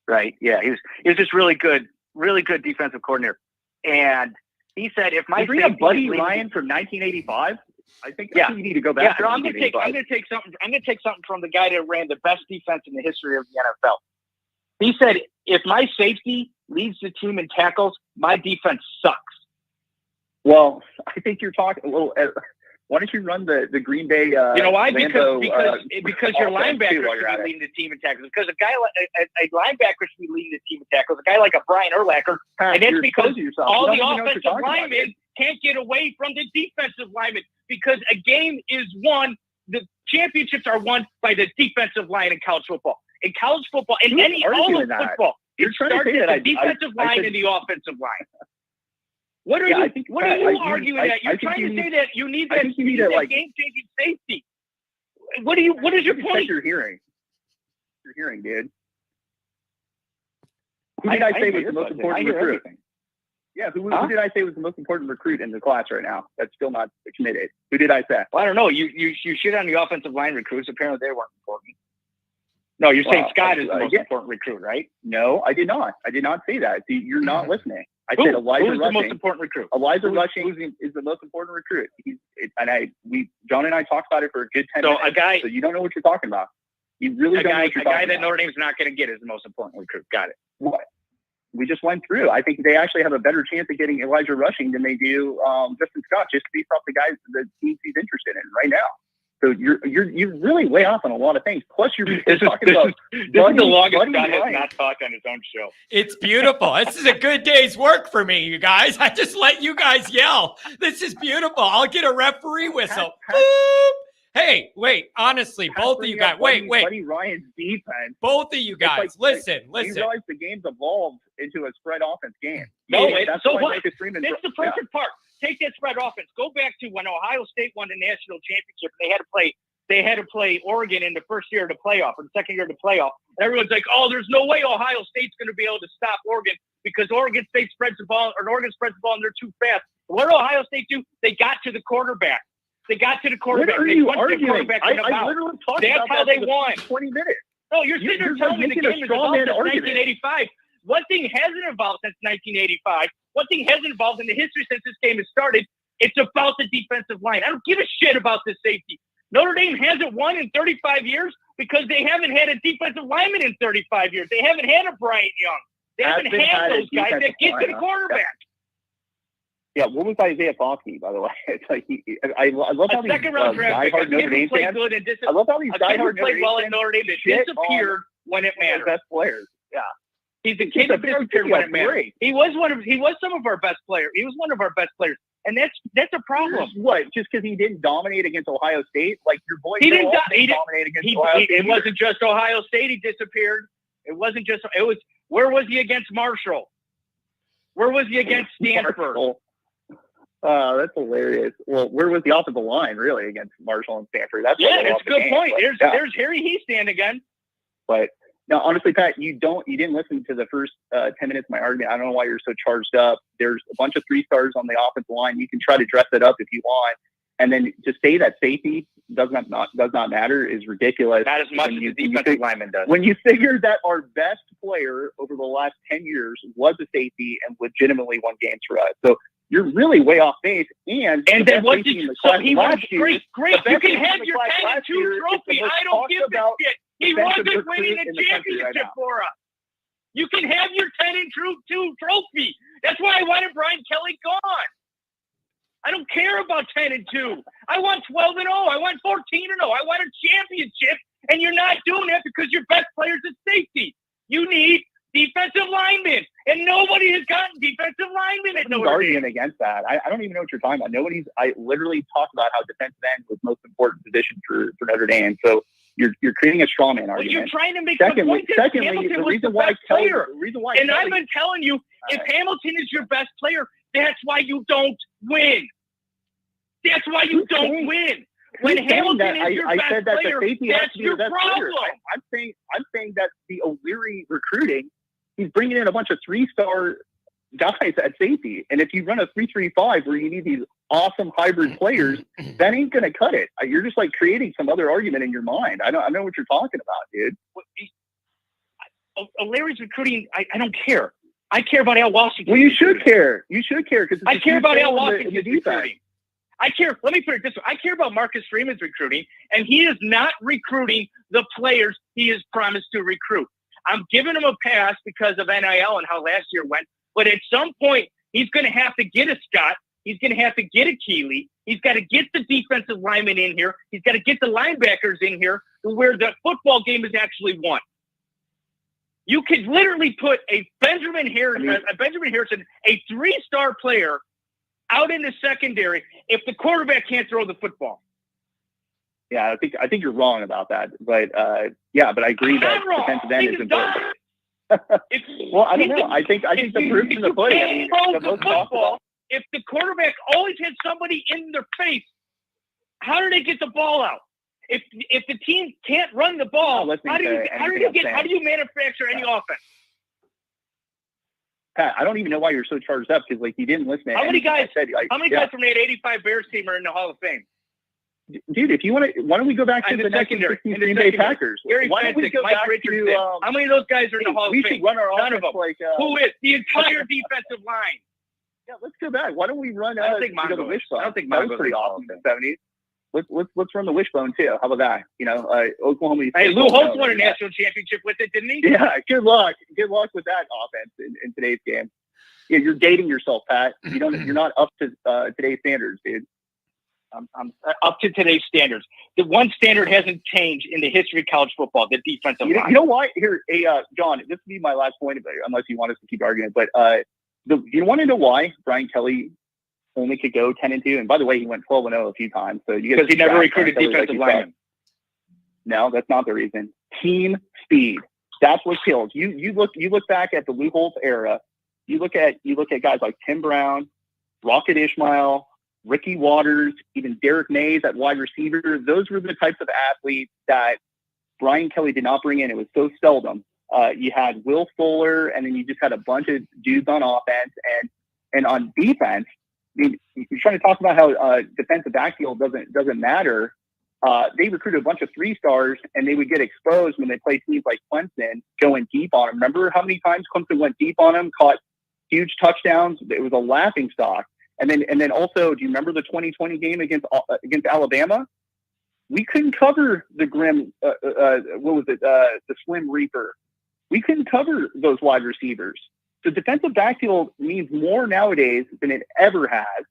right? Yeah, he was just really good defensive coordinator. And he said, if my bring up Buddy Ryan from 1985, I think you need to go back. Yeah, I'm going to take something from the guy that ran the best defense in the history of the NFL. He said, if my safety leads the team in tackles, my defense sucks. Well, I think you're talking a little. Why don't you run the Green Bay? You know why? Because your linebacker should be leading the team in tackles. Because a guy like a linebacker should be leading the team in tackles. A guy like a Brian Urlacher, and that's because all the offensive linemen can't get away from the defensive linemen. Because a game is won, the championships are won by the defensive line in college football. In college football, in all of football, it starts with the defensive line and the offensive line. What are you arguing at? You're trying to say that you need that game-changing safety. What is your point? You're hearing, dude. Who did I say was the most important recruit? Yeah, who did I say was the most important recruit in the class right now? That's still not committed. Who did I say? Well, I don't know. You shit on the offensive line recruits. Apparently, they weren't important. No, you're saying Scott is the most important recruit, right? No, I did not. I did not say that. See, you're not listening. I said Elijah Rushing. Who's the most important recruit? Elijah Rushing is the most important recruit. John and I talked about it for a good 10 minutes. So you don't know what you're talking about. You really don't know what you're talking about. A guy that Notre Dame's not going to get is the most important recruit. Got it. What? We just went through. I think they actually have a better chance of getting Elijah Rushing than they do Justin Scott, just based off the guys that he's interested in right now. So you're really way off on a lot of things. Plus, this is the longest Scott has not talked on his own show. It's beautiful. This is a good day's work for me, you guys. I just let you guys yell. This is beautiful. I'll get a referee whistle. Boop. Hey, wait. Honestly, both of you guys. Wait. Buddy Ryan's defense. Both of you guys. Listen. You realize the game's evolved into a spread offense game. No, that's the perfect part. Take that spread offense. Go back to when Ohio State won the national championship. They had to play Oregon in the first year of the playoff or the second year of the playoff. And everyone's like, "Oh, there's no way Ohio State's going to be able to stop Oregon because Oregon State spreads the ball, or Oregon spreads the ball, and they're too fast." What did Ohio State do? They got to the quarterback. What are you arguing? I literally talked about how they won. 20 minutes. No, you're sitting there telling me the game is evolved since 1985. One thing hasn't evolved since 1985. One thing hasn't evolved in the history since this game has started. It's about the defensive line. I don't give a shit about the safety. Notre Dame hasn't won in 35 years because they haven't had a defensive lineman in 35 years. They haven't had a Bryant Young. They haven't had those guys that get to the quarterback. Yeah, what was Isaiah Foskey, by the way? It's like I love how these second-round draft pick, diehard Notre Dame fans. I love how these diehard Notre Dame well at Notre Dame that disappeared when it mattered. Best players, yeah. He's a kid that disappeared when it mattered. He was some of our best players. He was one of our best players, and that's a problem. What? Just because he didn't dominate against Ohio State, like your boy? He didn't dominate against Ohio State. It wasn't just Ohio State. He disappeared. It wasn't just. It was. Where was he against Marshall? Where was he against Stanford? That's hilarious. Well, where was the offensive line really against Marshall and Stanford? That's a good point. There's Harry Heastand again. But no, honestly, Pat, you didn't listen to the first 10 minutes of my argument. I don't know why you're so charged up. There's a bunch of 3 stars on the offensive line. You can try to dress it up if you want, and then to say that safety does not matter is ridiculous. Not as much as the defensive lineman does. When you figure that our best player over the last 10 years was a safety and legitimately won games for us, so you're really way off base. And then what did you? So he was great. You can have your 10-2 trophy. I don't give a shit. He wasn't winning a championship for us. You can have your 10-2 trophy. That's why I wanted Brian Kelly gone. I don't care about 10-2. I want 12-0. I want 14-0. I want a championship, and you're not doing that because your best player's at safety. You need defensive linemen, and nobody has gotten defensive linemen at Notre Dame. Arguing against that, I don't even know what you're talking about. I literally talked about how defensive end was the most important position for Notre Dame. So you're creating a straw man argument. Well, you're trying to make the point that Hamilton was the best player. And I've been telling you, if Hamilton is your best player, that's why you don't win. That's why you don't win. When Hamilton is your best player, that's your problem. I'm saying that the O'Leary recruiting, he's bringing in a bunch of 3-star guys at safety. And if you run a 3-3-5 where you need these awesome hybrid players, that ain't going to cut it. You're just like creating some other argument in your mind. I know what you're talking about, dude. O'Leary's recruiting, I don't care. I care about Al Washington. Well, you should care. You should care because I care about Al Washington's recruiting. I care. Let me put it this way. I care about Marcus Freeman's recruiting, and he is not recruiting the players he has promised to recruit. I'm giving him a pass because of NIL and how last year went. But at some point, he's going to have to get a Scott. He's going to have to get a Keeley. He's got to get the defensive linemen in here. He's got to get the linebackers in here where the football game is actually won. You could literally put a Benjamin Harrison, a 3-star player, out in the secondary if the quarterback can't throw the football. Yeah, I think you're wrong about that. But but I agree that defensive end is important. Well, I don't know. I think the proof's in the pudding. If the quarterback always has somebody in their face, how do they get the ball out? If the team can't run the ball, how do you manufacture any offense? Pat, I don't even know why you're so charged up because you didn't listen to how many guys from that 85 Bears team are in the Hall of Fame? Dude, if you want to, why don't we go back to the secondary Green Bay Packers? Why don't we go back to how many of those guys are in the Hall of Fame? We should run our None of them. Who is the entire defensive line? Yeah, let's go back. Why don't we run? I don't think Mongo. I don't think Mongo was pretty awesome in the 70s. Let's run the wishbone too. How about that? Oklahoma. Hey, Lou Holtz won a national championship with it, didn't he? Yeah. Good luck. Good luck with that offense in today's game. Yeah, you're dating yourself, Pat. You're not up to today's standards, dude. I'm up to today's standards. The one standard hasn't changed in the history of college football: the defensive line. You know why? Here, John. This will be my last point about it, unless you want us to keep arguing. But you want to know why Brian Kelly only could go 10-2? And by the way, he went 12-0 a few times. So because he never recruited defensive linemen. No, that's not the reason. Team speed. That's what kills. You look back at the Lou Holtz era. You look at guys like Tim Brown, Rocket Ishmael, Ricky Waters, even Derek Mays at wide receiver. Those were the types of athletes that Brian Kelly did not bring in. It was so seldom. You had Will Fuller, and then you just had a bunch of dudes on offense and on defense. I mean, you're trying to talk about how defensive backfield doesn't matter. They recruited a bunch of 3-stars, and they would get exposed when they played teams like Clemson going deep on them. Remember how many times Clemson went deep on them, caught huge touchdowns? It was a laughing stock. And then also, do you remember the 2020 game against Alabama? We couldn't cover the Grim. The Slim Reaper. We couldn't cover those wide receivers. So defensive backfield means more nowadays than it ever has.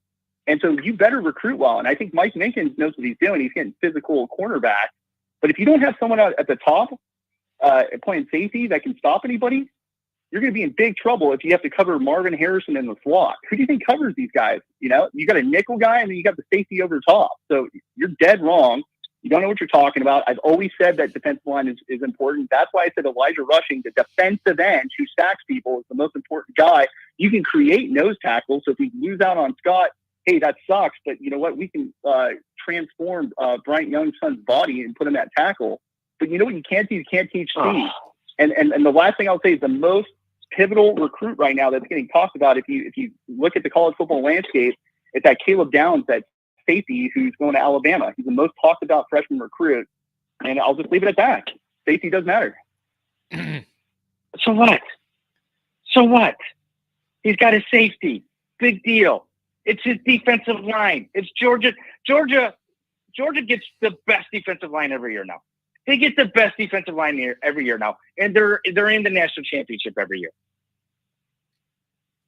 And so you better recruit well. And I think Mike Minkins knows what he's doing. He's getting physical cornerback. But if you don't have someone at the top playing safety that can stop anybody, you're going to be in big trouble if you have to cover Marvin Harrison in the slot. Who do you think covers these guys? You know, you got a nickel guy and then you got the safety over top. So you're dead wrong. You don't know what you're talking about. I've always said that defensive line is important. That's why I said Elijah Rushing, the defensive end who stacks people, is the most important guy. You can create nose tackles. So if we lose out on Scott, hey, that sucks. But you know what? We can transform Bryant Young's son's body and put him at tackle. But you know what you can't do? You can't teach speed. And the last thing I'll say is the most pivotal recruit right now that's getting talked about, if you look at the college football landscape, it's that Caleb Downs, that safety who's going to Alabama. He's the most talked about freshman recruit. And I'll just leave it at that. Safety does matter. So what? So what? He's got a safety. Big deal. It's his defensive line. It's Georgia. Georgia gets the best defensive line every year now. They get the best defensive line every year now. And they're in the national championship every year.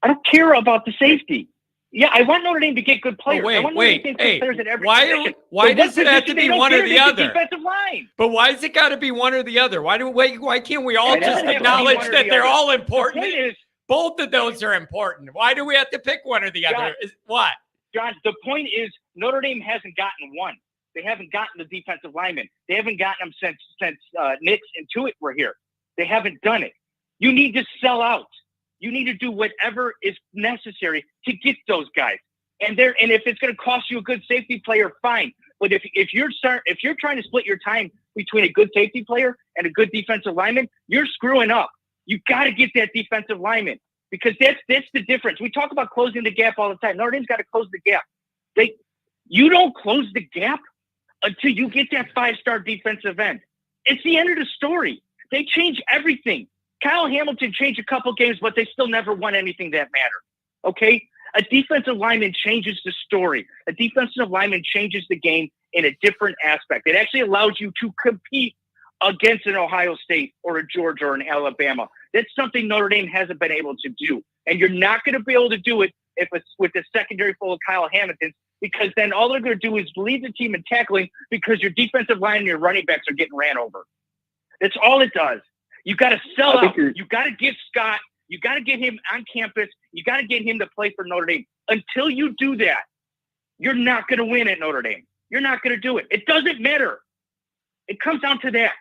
I don't care about the safety. Yeah, I want Notre Dame to get good players. I want Notre Dame to get good players at every position. Why does it have to be one or the other? Defensive line. But why has it got to be one or the other? Why can't we all just acknowledge that they're all important? Both of those are important. Why do we have to pick one or the other? What? John, the point is Notre Dame hasn't gotten one. They haven't gotten the defensive linemen. They haven't gotten them since Nix and Tuitt were here. They haven't done it. You need to sell out. You need to do whatever is necessary to get those guys. And if it's going to cost you a good safety player, fine. But if you're trying to split your time between a good safety player and a good defensive lineman, you're screwing up. You got to get that defensive lineman, because that's the difference. We talk about closing the gap all the time. Notre Dame's got to close the gap. You don't close the gap until you get that 5-star defensive end. It's the end of the story. They change everything. Kyle Hamilton changed a couple games, but they still never won anything that mattered. Okay? A defensive lineman changes the story. A defensive lineman changes the game in a different aspect. It actually allows you to compete against an Ohio State or a Georgia or an Alabama. That's something Notre Dame hasn't been able to do. And you're not going to be able to do it if it's with a secondary full of Kyle Hamiltons, because then all they're going to do is lead the team in tackling, because your defensive line and your running backs are getting ran over. That's all it does. You got to sell out. You got to get Scott. You got to get him on campus. You got to get him to play for Notre Dame. Until you do that, you're not going to win at Notre Dame. You're not going to do it. It doesn't matter. It comes down to that.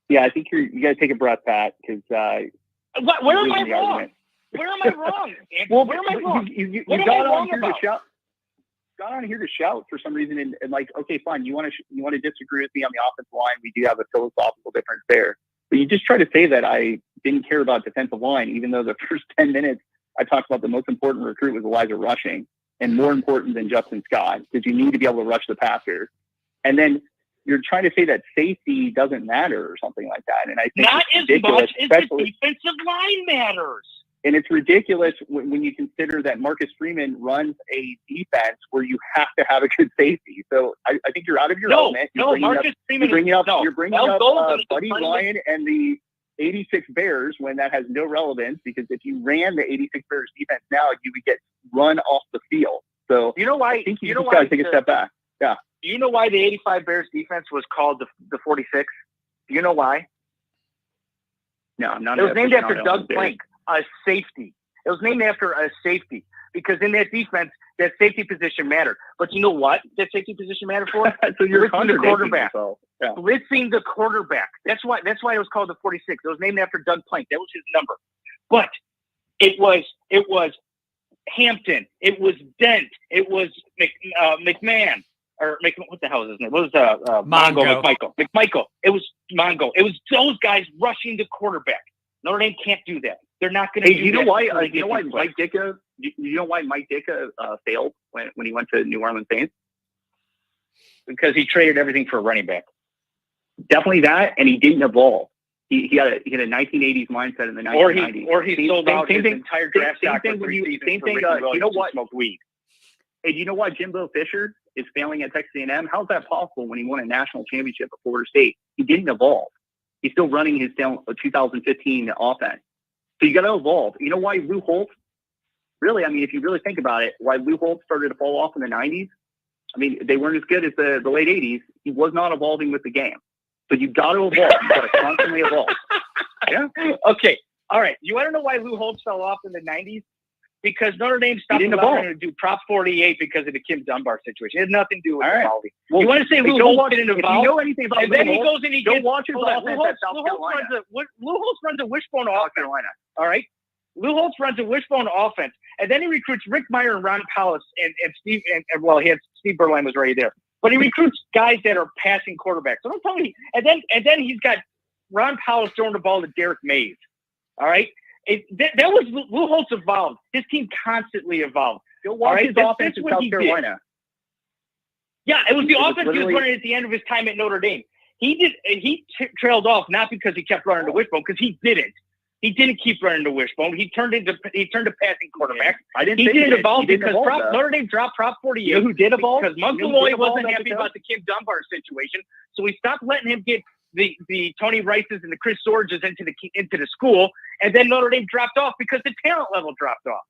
Yeah, I think you got to take a breath, Pat, because where am I wrong? Where am I wrong? Well, where am I wrong? You got on here to shout. Got on here to shout for some reason, and like, okay, fine. You want to disagree with me on the offensive line? We do have a philosophical difference there, but you just try to say that I didn't care about defensive line, even though the first 10 minutes I talked about the most important recruit was Elijah Rushing, and more important than Justin Scott, because you need to be able to rush the passer. And then you're trying to say that safety doesn't matter or something like that. And I think not as much as the defensive line matters. And it's ridiculous when you consider that Marcus Freeman runs a defense where you have to have a good safety. So I think you're out of your element. Marcus Freeman. You're bringing up Buddy Ryan and the 86 Bears when that has no relevance, because if you ran the 86 Bears defense now, you would get run off the field. So you know why? I think you just got to take a step back. Yeah. Do you know why the 85 Bears defense was called the 46? Do you know why? No, I'm not. It was named after Doug Plank, a safety. It was named after a safety, because in that defense, that safety position mattered. But you know what that safety position mattered for? So you're blitzing the quarterback. Yeah. Blitzing the quarterback. That's why it was called the 46. It was named after Doug Plank. That was his number. But it was Hampton. It was Dent. It was McMahon. Or what the hell is his name? What was Mongo. McMichael. It was Mongo. It was those guys rushing the quarterback. Notre Dame can't do that. They're not going to. Hey, you know why Mike Ditka? You know why Mike Ditka failed when he went to New Orleans Saints? Because he traded everything for a running back. Definitely that, and he didn't evolve. He had a 1980s mindset in the 1990s. Or he sold out his entire draft stock for same 3 seasons. Same thing. You know what? Smoked weed. Hey, do you know why Jimbo Fisher is failing at Texas A&M? How's that possible when he won a national championship at Florida State? He didn't evolve. He's still running his 2015 offense. So you got to evolve. You know why Lou Holtz? Really, I mean, if you really think about it, why Lou Holtz started to fall off in the 90s, I mean, they weren't as good as the late 80s. He was not evolving with the game. So you got to evolve. You got to constantly evolve. Yeah. Okay. All right. You want to know why Lou Holtz fell off in the 90s? Because Notre Dame stopped allowing him to do Prop 48 because of the Kim Dunbar situation. It had nothing to do with evolving. Well, you want to say Lou Holtz didn't evolve? If you know anything about and then he goes and he gets watch his offense at South Carolina. Lou Holtz runs a wishbone offense. Carolina. All right. Lou Holtz runs a wishbone offense, and then he recruits Rick Meyer and Ron Powell and Steve. And well, he had Steve Berline was already there, but he recruits guys that are passing quarterbacks. So don't tell me. And then he's got Ron Powell throwing the ball to Derek Mays. All right. That was Lou Holtz evolved. His team constantly evolved. Go watch his offense in South Carolina. Yeah, it was the offense he was running at the end of his time at Notre Dame. He trailed off not because he kept running the wishbone, because he didn't. He didn't keep running the wishbone. He turned to passing quarterback. He didn't evolve because Notre Dame dropped Prop 48. You know who did evolve? Because Monk Malloy wasn't happy about the Kim Dunbar situation, so we stopped letting him get the Tony Rices and the Chris Sorges into the school, and then Notre Dame dropped off because the talent level dropped off.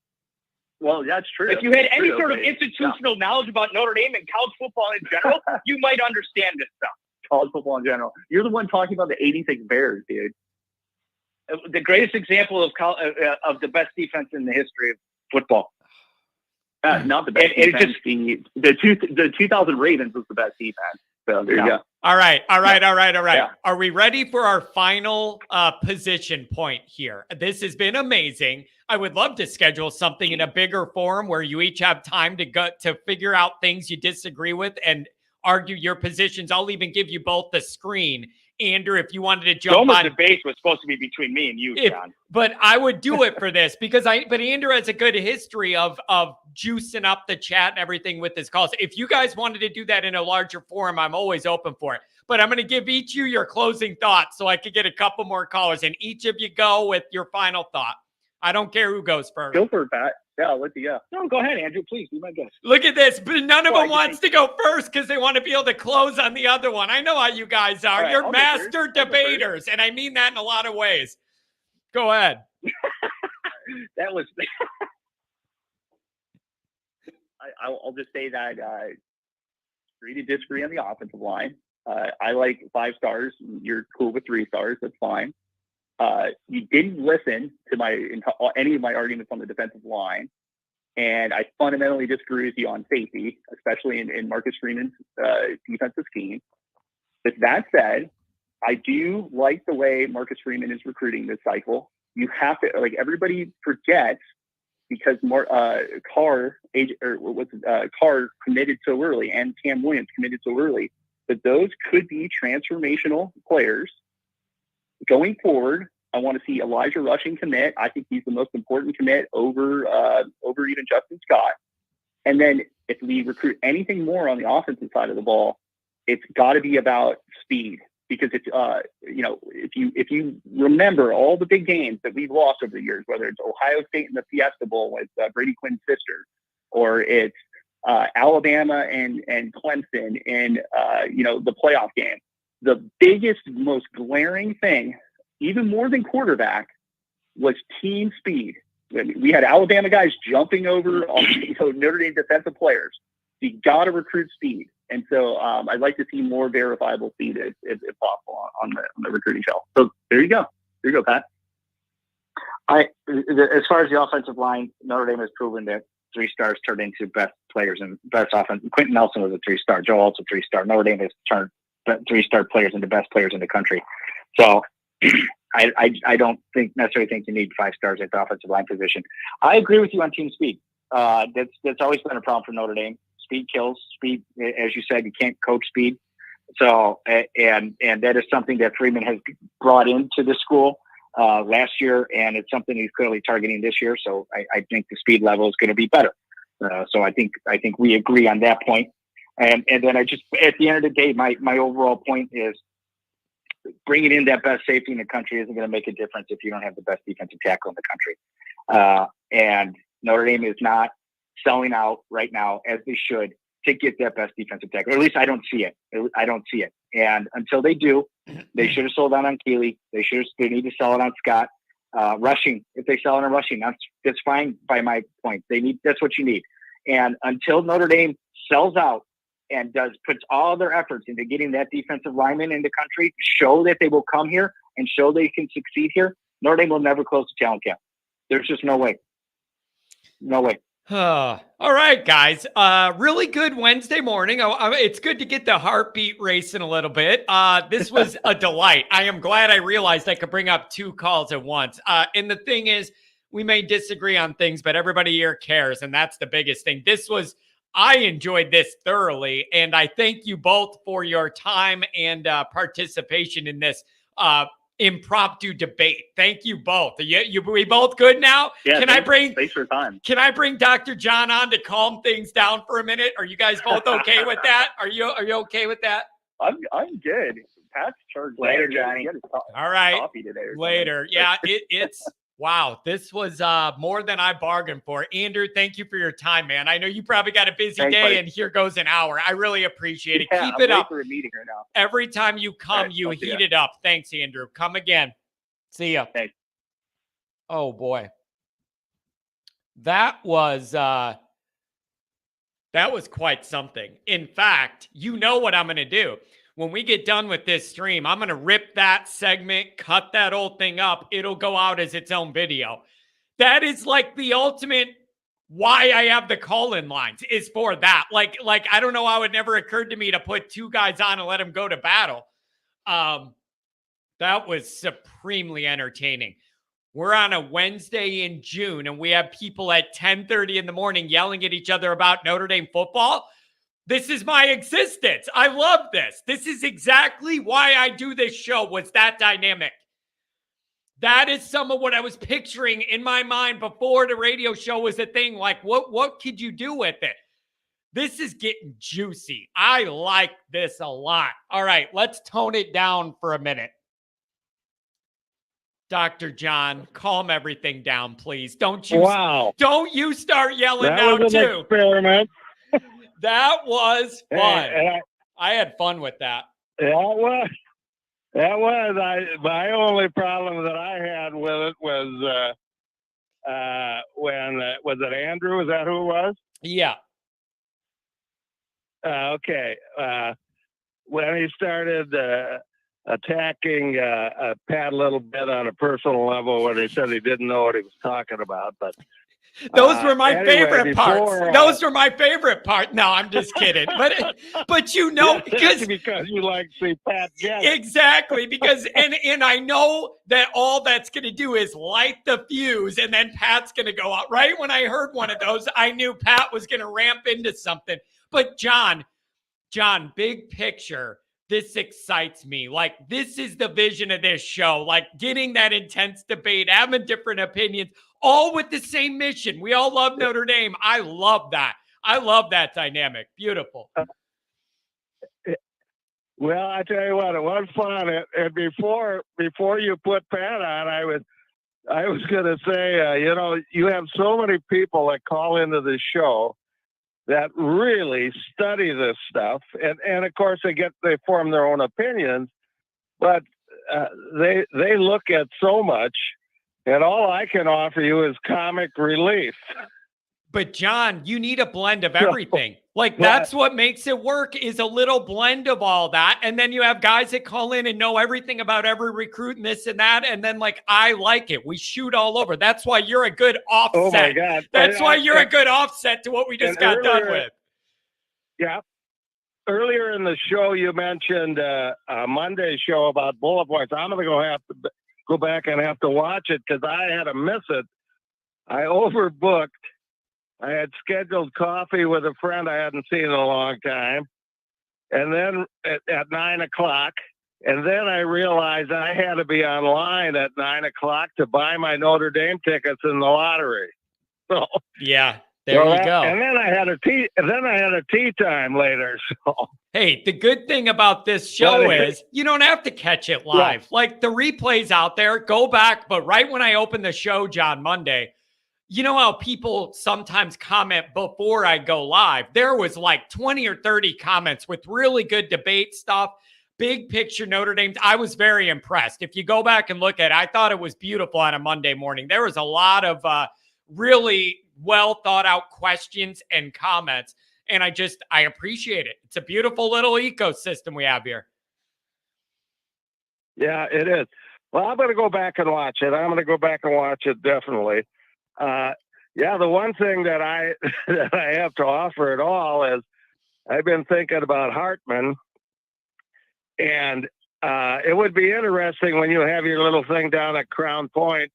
Well, that's true. If you had any sort of institutional knowledge about Notre Dame and college football in general, you might understand this stuff. College football in general. You're the one talking about the '86 Bears, dude. The greatest example of the best defense in the history of football. Not the best defense. The 2000 Ravens was the best defense. So there you go. All right. Yeah. Are we ready for our final position point here? This has been amazing. I would love to schedule something in a bigger forum where you each have time to go to figure out things you disagree with and argue your positions. I'll even give you both the screen. Andrew, if you wanted to jump on. The debate was supposed to be between me and you, John. But I would do it for this because but Andrew has a good history of juicing up the chat and everything with his calls. If you guys wanted to do that in a larger forum, I'm always open for it. But I'm going to give each you your closing thoughts so I could get a couple more callers, and each of you go with your final thought. I don't care who goes first. Go for it, Pat. Yeah, I'll let you go. No, go ahead, Andrew. Please be my guest. Look at this. But none of them wants to go first because they want to be able to close on the other one. I know how you guys are. Right, You're master debaters, and I mean that in a lot of ways. Go ahead. That was. I'll just say that agree to disagree on the offensive line. I like 5 stars. You're cool with 3 stars. That's fine. You didn't listen to any of my arguments on the defensive line, and I fundamentally disagree with you on safety, especially in Marcus Freeman's defensive scheme. With that said, I do like the way Marcus Freeman is recruiting this cycle. You have to, like, everybody forgets because Carr committed so early and Cam Williams committed so early that those could be transformational players. Going forward, I want to see Elijah Rushing commit. I think he's the most important commit over even Justin Scott. And then if we recruit anything more on the offensive side of the ball, it's got to be about speed, because it's if you remember all the big games that we've lost over the years, whether it's Ohio State in the Fiesta Bowl with Brady Quinn's sister, or it's Alabama and Clemson in the playoff game. The biggest, most glaring thing, even more than quarterback, was team speed. We had Alabama guys jumping over Notre Dame defensive players. You got to recruit speed, and so I'd like to see more verifiable speed if possible on the recruiting shelf. So there you go. There you go, Pat. As far as the offensive line, Notre Dame has proven that 3 stars turned into best players and best offense. Quentin Nelson was a 3-star. Joe also 3-star. Notre Dame has turned 3-star players into best players in the country. So I don't necessarily think you need 5 stars at the offensive line position. I agree with you on team speed. That's always been a problem for Notre Dame. Speed kills. Speed, as you said, you can't coach speed. So and that is something that Freeman has brought into the school last year, and it's something he's clearly targeting this year. So I think the speed level is going to be better. So I think we agree on that point. And then at the end of the day, my overall point is bringing in that best safety in the country isn't going to make a difference if you don't have the best defensive tackle in the country. And Notre Dame is not selling out right now, as they should, to get that best defensive tackle. Or at least I don't see it. And until they do, they should have sold out on Keeley. They need to sell it on Scott. Rushing, if they sell in a rushing, that's fine by my point. That's what you need. And until Notre Dame sells out and puts all their efforts into getting that defensive lineman in the country, show that they will come here and show they can succeed here, Notre Dame will never close the talent gap. There's just no way. No way. All right, guys. Really good Wednesday morning. It's good to get the heartbeat racing a little bit. This was a delight. I am glad I realized I could bring up 2 calls at once. And the thing is, we may disagree on things, but everybody here cares, and that's the biggest thing. I enjoyed this thoroughly, and I thank you both for your time and participation in this impromptu debate. Thank you both. We both good now? Yeah, thanks for your time. Can I bring Dr. John on to calm things down for a minute? Are you guys both okay with that? Are you okay with that? I'm good. Pat's charged later, Johnny. All right. Coffee today Later. Yeah, it's wow. This was more than I bargained for. Andrew, thank you for your time, man. I know you probably got a busy day, buddy. And here goes an hour. I really appreciate it. Keep it up. For a meeting right now. Every time you come, you heat it up. Thanks, Andrew. Come again. See ya. Thanks. Oh boy. That was quite something. In fact, you know what I'm going to do. When we get done with this stream, I'm going to rip that segment, cut that old thing up. It'll go out as its own video. That is like the ultimate why I have the call-in lines is for that. Like I don't know how it never occurred to me to put 2 guys on and let them go to battle. That was supremely entertaining. We're on a Wednesday in June, and we have people at 10:30 in the morning yelling at each other about Notre Dame football. This is my existence. I love this. This is exactly why I do this show, was that dynamic. That is some of what I was picturing in my mind before the radio show was a thing. Like, what could you do with it? This is getting juicy. I like this a lot. All right, let's tone it down for a minute. Dr. John, calm everything down, please. Don't you start yelling now, too. That was an experiment. That was fun. I had fun with that. That was. My only problem that I had with it was when was it Andrew? Is that who it was? Yeah. Okay. When he started attacking Pat a little bit on a personal level, when he said he didn't know what he was talking about, but. Those were my favorite parts. Those were my favorite part. No, I'm just kidding. But you know, because you like to see Pat get it. Exactly. Because and I know that all that's going to do is light the fuse, and then Pat's going to go out. Right when I heard one of those, I knew Pat was going to ramp into something. But John, big picture. This excites me. Like, this is the vision of this show. Like, getting that intense debate, having different opinions, all with the same mission. We all love Notre Dame. I love that. I love that dynamic. Beautiful. Well, I tell you what, it was fun. And before you put Pat on, I was going to say, you have so many people that call into this show that really study this stuff, and of course they form their own opinions, but they look at so much, and all I can offer you is comic relief. But John, you need a blend of everything. That's what makes it work, is a little blend of all that. And then you have guys that call in and know everything about every recruit and this and that. And then I like it. We shoot all over. That's why you're a good offset. Oh my God. That's why you're a good offset to what we just got done with. Yeah. Earlier in the show, you mentioned a Monday show about bullet points. I'm going to have to go back and have to watch it because I had to miss it. I overbooked. I had scheduled coffee with a friend I hadn't seen in a long time. And then at 9 o'clock, and then I realized I had to be online at 9 o'clock to buy my Notre Dame tickets in the lottery. So yeah, there you go. And then I had a tea time later. So hey, the good thing about this show is you don't have to catch it live. Yeah. Like, the replay's out there, go back. But right when I opened the show, John, Monday, you know how people sometimes comment before I go live? There was like 20 or 30 comments with really good debate stuff. big picture Notre Dame, I was very impressed. If you go back and look at it, I thought it was beautiful on a Monday morning. There was a lot of really well thought out questions and comments. And I appreciate it. It's a beautiful little ecosystem we have here. Yeah, it is. Well, I'm going to go back and watch it. I'm going to go back and watch it definitely. Yeah, the one thing that I that I have to offer at all is I've been thinking about Hartman, and it would be interesting when you have your little thing down at Crown Point,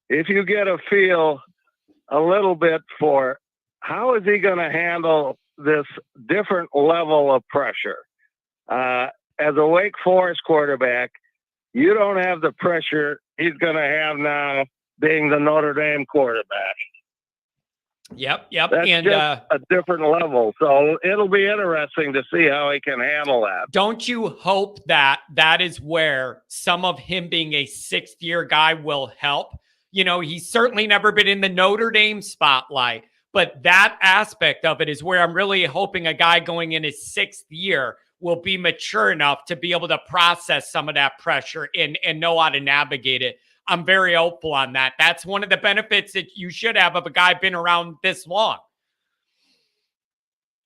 if you get a feel a little bit for how is he going to handle this different level of pressure. As a Wake Forest quarterback, you don't have the pressure he's going to have now being the Notre Dame quarterback. Yep. That's And just a different level. So it'll be interesting to see how he can handle that. Don't you hope that is where some of him being a sixth-year guy will help? You know, he's certainly never been in the Notre Dame spotlight, but that aspect of it is where I'm really hoping a guy going in his sixth year will be mature enough to be able to process some of that pressure and know how to navigate it. I'm very hopeful on that. That's one of the benefits that you should have of a guy been around this long.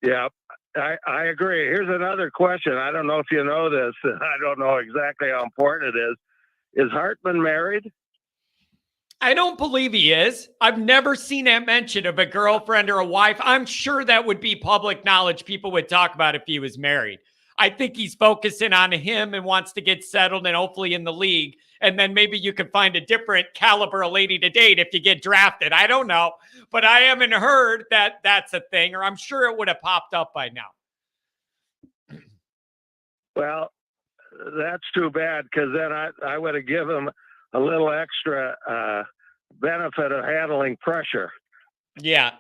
Yeah, I agree. Here's another question. I don't know if you know this. I don't know exactly how important it is. Is Hartman married? I don't believe he is. I've never seen that mention of a girlfriend or a wife. I'm sure that would be public knowledge. People would talk about if he was married. I think he's focusing on him and wants to get settled and hopefully in the league. And then maybe you can find a different caliber of lady to date if you get drafted. I don't know. But I haven't heard that that's a thing, or I'm sure it would have popped up by now. Well, that's too bad, because then I would have given him a little extra benefit of handling pressure. Yeah.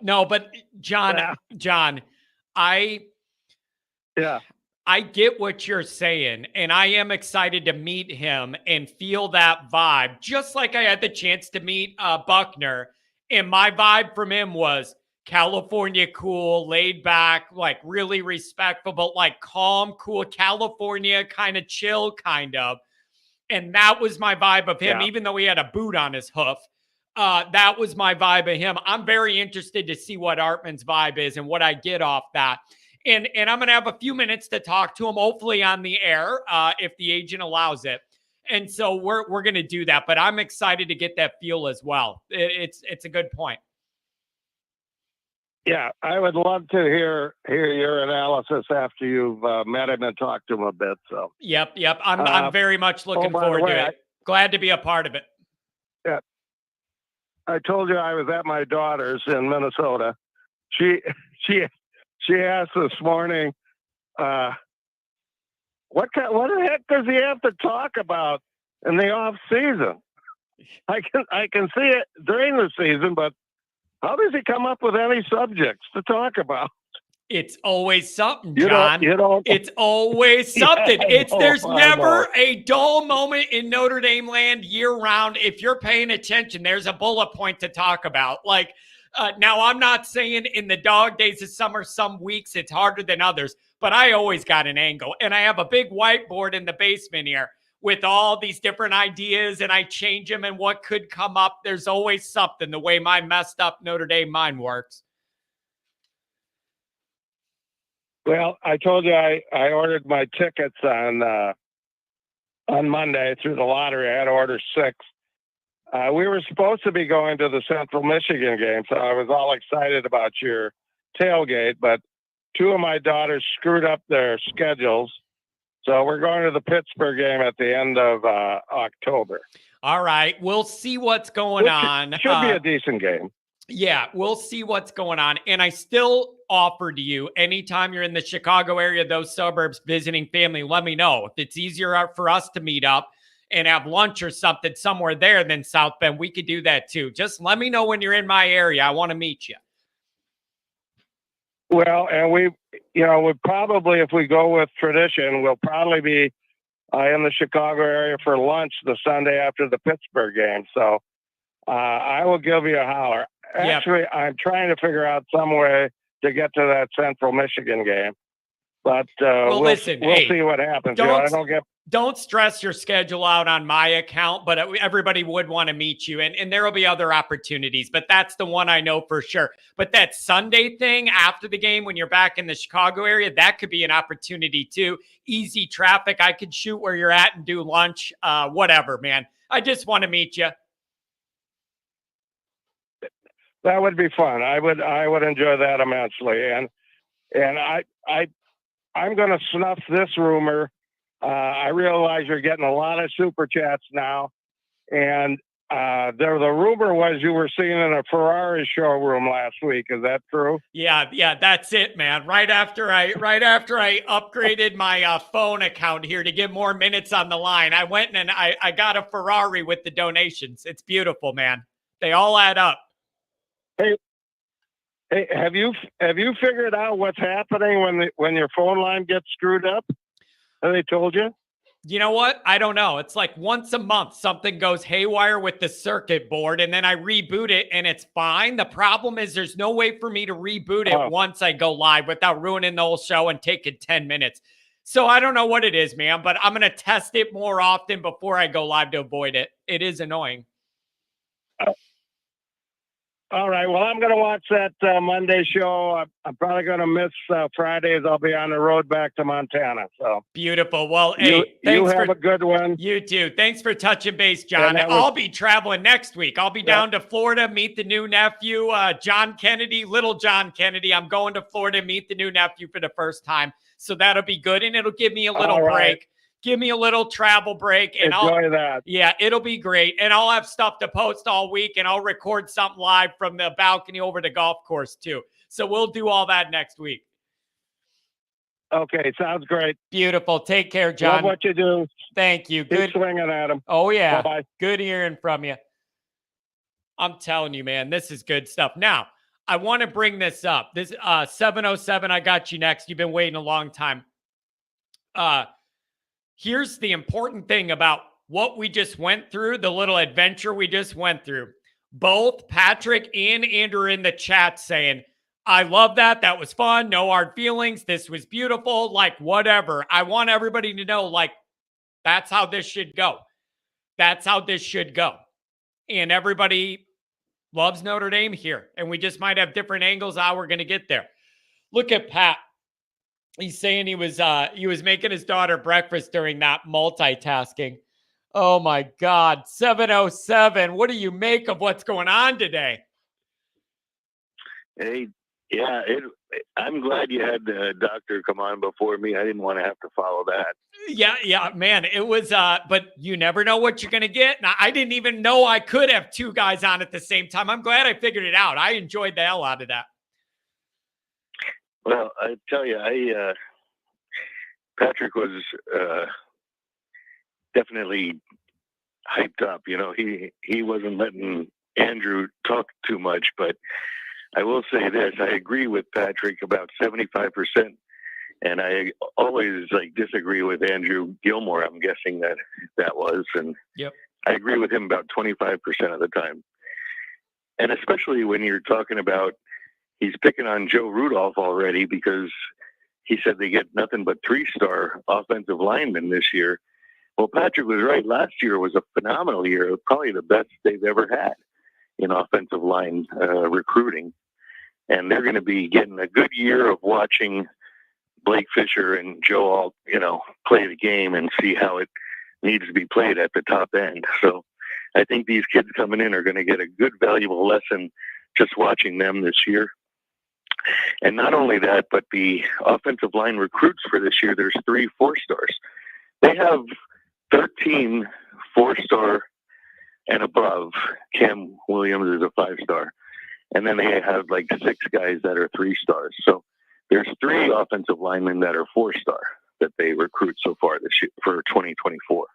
No, but John, I get what you're saying, and I am excited to meet him and feel that vibe, just like I had the chance to meet Buckner, and my vibe from him was California cool, laid back, like really respectful, but like calm, cool, California kind of chill, kind of. And that was my vibe of him, even though he had a boot on his hoof. That was my vibe of him. I'm very interested to see what Hartman's vibe is and what I get off that. And I'm going to have a few minutes to talk to him, hopefully on the air, if the agent allows it. And so we're going to do that. But I'm excited to get that feel as well. It's a good point. Yeah, I would love to hear your analysis after you've met him and talked to him a bit. So. Yep. I'm very much looking forward to it. Glad to be a part of it. Yeah. I told you I was at my daughter's in Minnesota. She asked this morning, what the heck does he have to talk about in the off season? I can see it during the season, but how does he come up with any subjects to talk about? It's always something, John. It's always something. Yeah, There's never a dull moment in Notre Dame land year round. If you're paying attention, there's a bullet point to talk about. Like, now I'm not saying in the dog days of summer, some weeks it's harder than others, but I always got an angle. And I have a big whiteboard in the basement here with all these different ideas, and I change them and what could come up. There's always something, the way my messed up Notre Dame mind works. Well, I told you I ordered my tickets on Monday through the lottery. I had to order 6. We were supposed to be going to the Central Michigan game, so I was all excited about your tailgate, but 2 of my daughters screwed up their schedules. So we're going to the Pittsburgh game at the end of October. All right. We'll see what's going on. Should be a decent game. Yeah, we'll see what's going on. And I still offer to you, anytime you're in the Chicago area, those suburbs, visiting family, let me know. If it's easier for us to meet up and have lunch or something somewhere there than South Bend, we could do that too. Just let me know when you're in my area. I want to meet you. Well, and we probably, if we go with tradition, we'll probably be in the Chicago area for lunch the Sunday after the Pittsburgh game. So I will give you a holler. Actually, I'm trying to figure out some way to get to that Central Michigan game. But Well, listen, we'll hey, see what happens. You know, I don't stress your schedule out on my account, but everybody would want to meet you, and there will be other opportunities, but that's the one I know for sure. But that Sunday thing after the game when you're back in the Chicago area, that could be an opportunity too. Easy traffic. I could shoot where you're at and do lunch, whatever, man. I just want to meet you. That would be fun. I would enjoy that immensely. And I'm going to snuff this rumor. I realize you're getting a lot of super chats now, and the rumor was you were seen in a Ferrari showroom last week. Is that true? Yeah, that's it, man. Right after I upgraded my phone account here to get more minutes on the line, I went and I got a Ferrari with the donations. It's beautiful, man. They all add up. Hey, have you figured out what's happening when your phone line gets screwed up? Have they told you? You know what? I don't know. It's like once a month, something goes haywire with the circuit board, and then I reboot it, and it's fine. The problem is there's no way for me to reboot it once I go live without ruining the whole show and taking 10 minutes. So I don't know what it is, man, but I'm going to test it more often before I go live to avoid it. It is annoying. All right. Well, I'm going to watch that Monday show. I'm probably going to miss Fridays. I'll be on the road back to Montana. So beautiful. Well, hey, you have a good one. You too. Thanks for touching base, John. I'll be traveling next week. I'll be down to Florida, meet the new nephew, John Kennedy, little John Kennedy. I'm going to Florida, meet the new nephew for the first time. So that'll be good. And it'll give me a little break. Give me a little travel break, and enjoy that. Yeah, it'll be great. And I'll have stuff to post all week, and I'll record something live from the balcony over the golf course too. So we'll do all that next week. Okay, sounds great. Beautiful. Take care, John. Love what you do. Thank you. Good swinging at him. Oh yeah. Bye-bye. Good hearing from you. I'm telling you, man, this is good stuff. Now, I want to bring this up. This 707, I got you next. You've been waiting a long time. Here's the important thing about what we just went through, the little adventure we just went through. Both Patrick and Andrew are in the chat saying, I love that. That was fun. No hard feelings. This was beautiful. Like, whatever. I want everybody to know, like, that's how this should go. That's how this should go. And everybody loves Notre Dame here. And we just might have different angles how we're going to get there. Look at Pat. He's saying he was making his daughter breakfast during that multitasking. Oh my God. 707. What do you make of what's going on today? Hey, yeah, I'm glad you had the doctor come on before me. I didn't want to have to follow that. Yeah, man. It was but you never know what you're gonna get. Now, I didn't even know I could have two guys on at the same time. I'm glad I figured it out. I enjoyed the hell out of that. Well, I tell you, Patrick was definitely hyped up. You know, he wasn't letting Andrew talk too much, but I will say this: I agree with Patrick about 75%, and I always disagree with Andrew Gilmore. I'm guessing that was, and yep. I agree with him about 25% of the time, and especially when you're talking about. He's picking on Joe Rudolph already because he said they get nothing but 3-star offensive linemen this year. Well, Patrick was right. Last year was a phenomenal year, probably the best they've ever had in offensive line recruiting. And they're going to be getting a good year of watching Blake Fisher and Joe all, play the game and see how it needs to be played at the top end. So I think these kids coming in are going to get a good, valuable lesson just watching them this year. And not only that, but the offensive line recruits for this year, there's 3 4-stars. They have 13 4-star and above. Cam Williams is a 5-star. And then they have 6 guys that are 3-stars. So there's 3 offensive linemen that are 4-star that they recruit so far this year for 2024.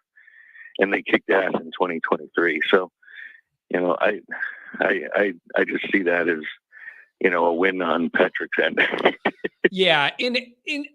And they kicked ass in 2023. So, I just see that as, a win on Patrick's end. Yeah. In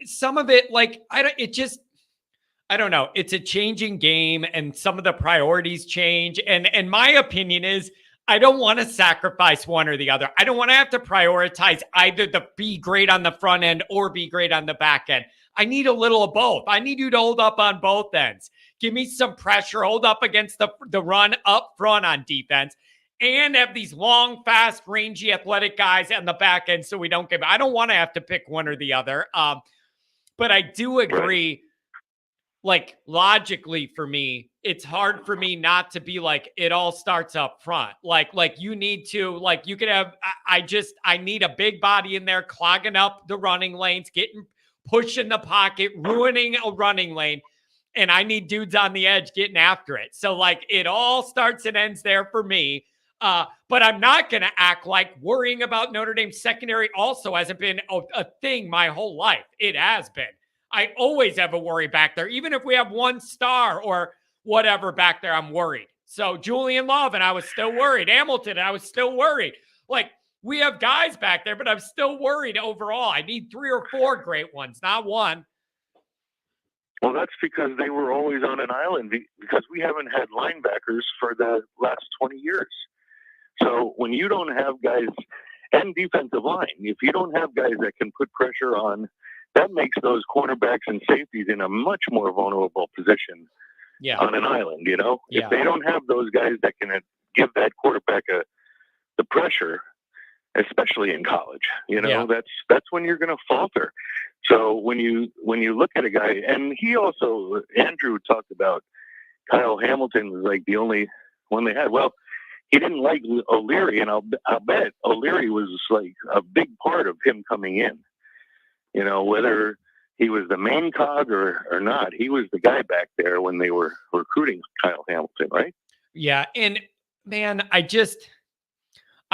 some of it, I don't know. It's a changing game and some of the priorities change. And my opinion is I don't want to sacrifice one or the other. I don't want to have to prioritize either the be great on the front end or be great on the back end. I need a little of both. I need you to hold up on both ends. Give me some pressure, hold up against the run up front on defense, and have these long, fast, rangy, athletic guys on the back end so we don't give. I don't want to have to pick one or the other. But I do agree, like, logically for me, it's hard for me not to be like, it all starts up front. Like you need to, like, you could have, I need a big body in there clogging up the running lanes, pushing the pocket, ruining a running lane. And I need dudes on the edge getting after it. So, like, it all starts and ends there for me. But I'm not going to act like worrying about Notre Dame's secondary also hasn't been a thing my whole life. It has been. I always have a worry back there. Even if we have one star or whatever back there, I'm worried. So Julian Love, and I was still worried. Hamilton, I was still worried. Like, we have guys back there, but I'm still worried overall. I need 3 or 4 great ones, not one. Well, that's because they were always on an island because we haven't had linebackers for the last 20 years. So when you don't have guys and defensive line, if you don't have guys that can put pressure on, that makes those cornerbacks and safeties in a much more vulnerable position on an island, you know? Yeah. If they don't have those guys that can give that quarterback the pressure, especially in college, you know, that's when you're going to falter. So when you look at a guy, and he also, Andrew talked about Kyle Hamilton was like the only one they had. Well, he didn't like O'Leary, and I'll bet O'Leary was like a big part of him coming in. You know, whether he was the main cog or not, he was the guy back there when they were recruiting Kyle Hamilton, right? Yeah, and man, I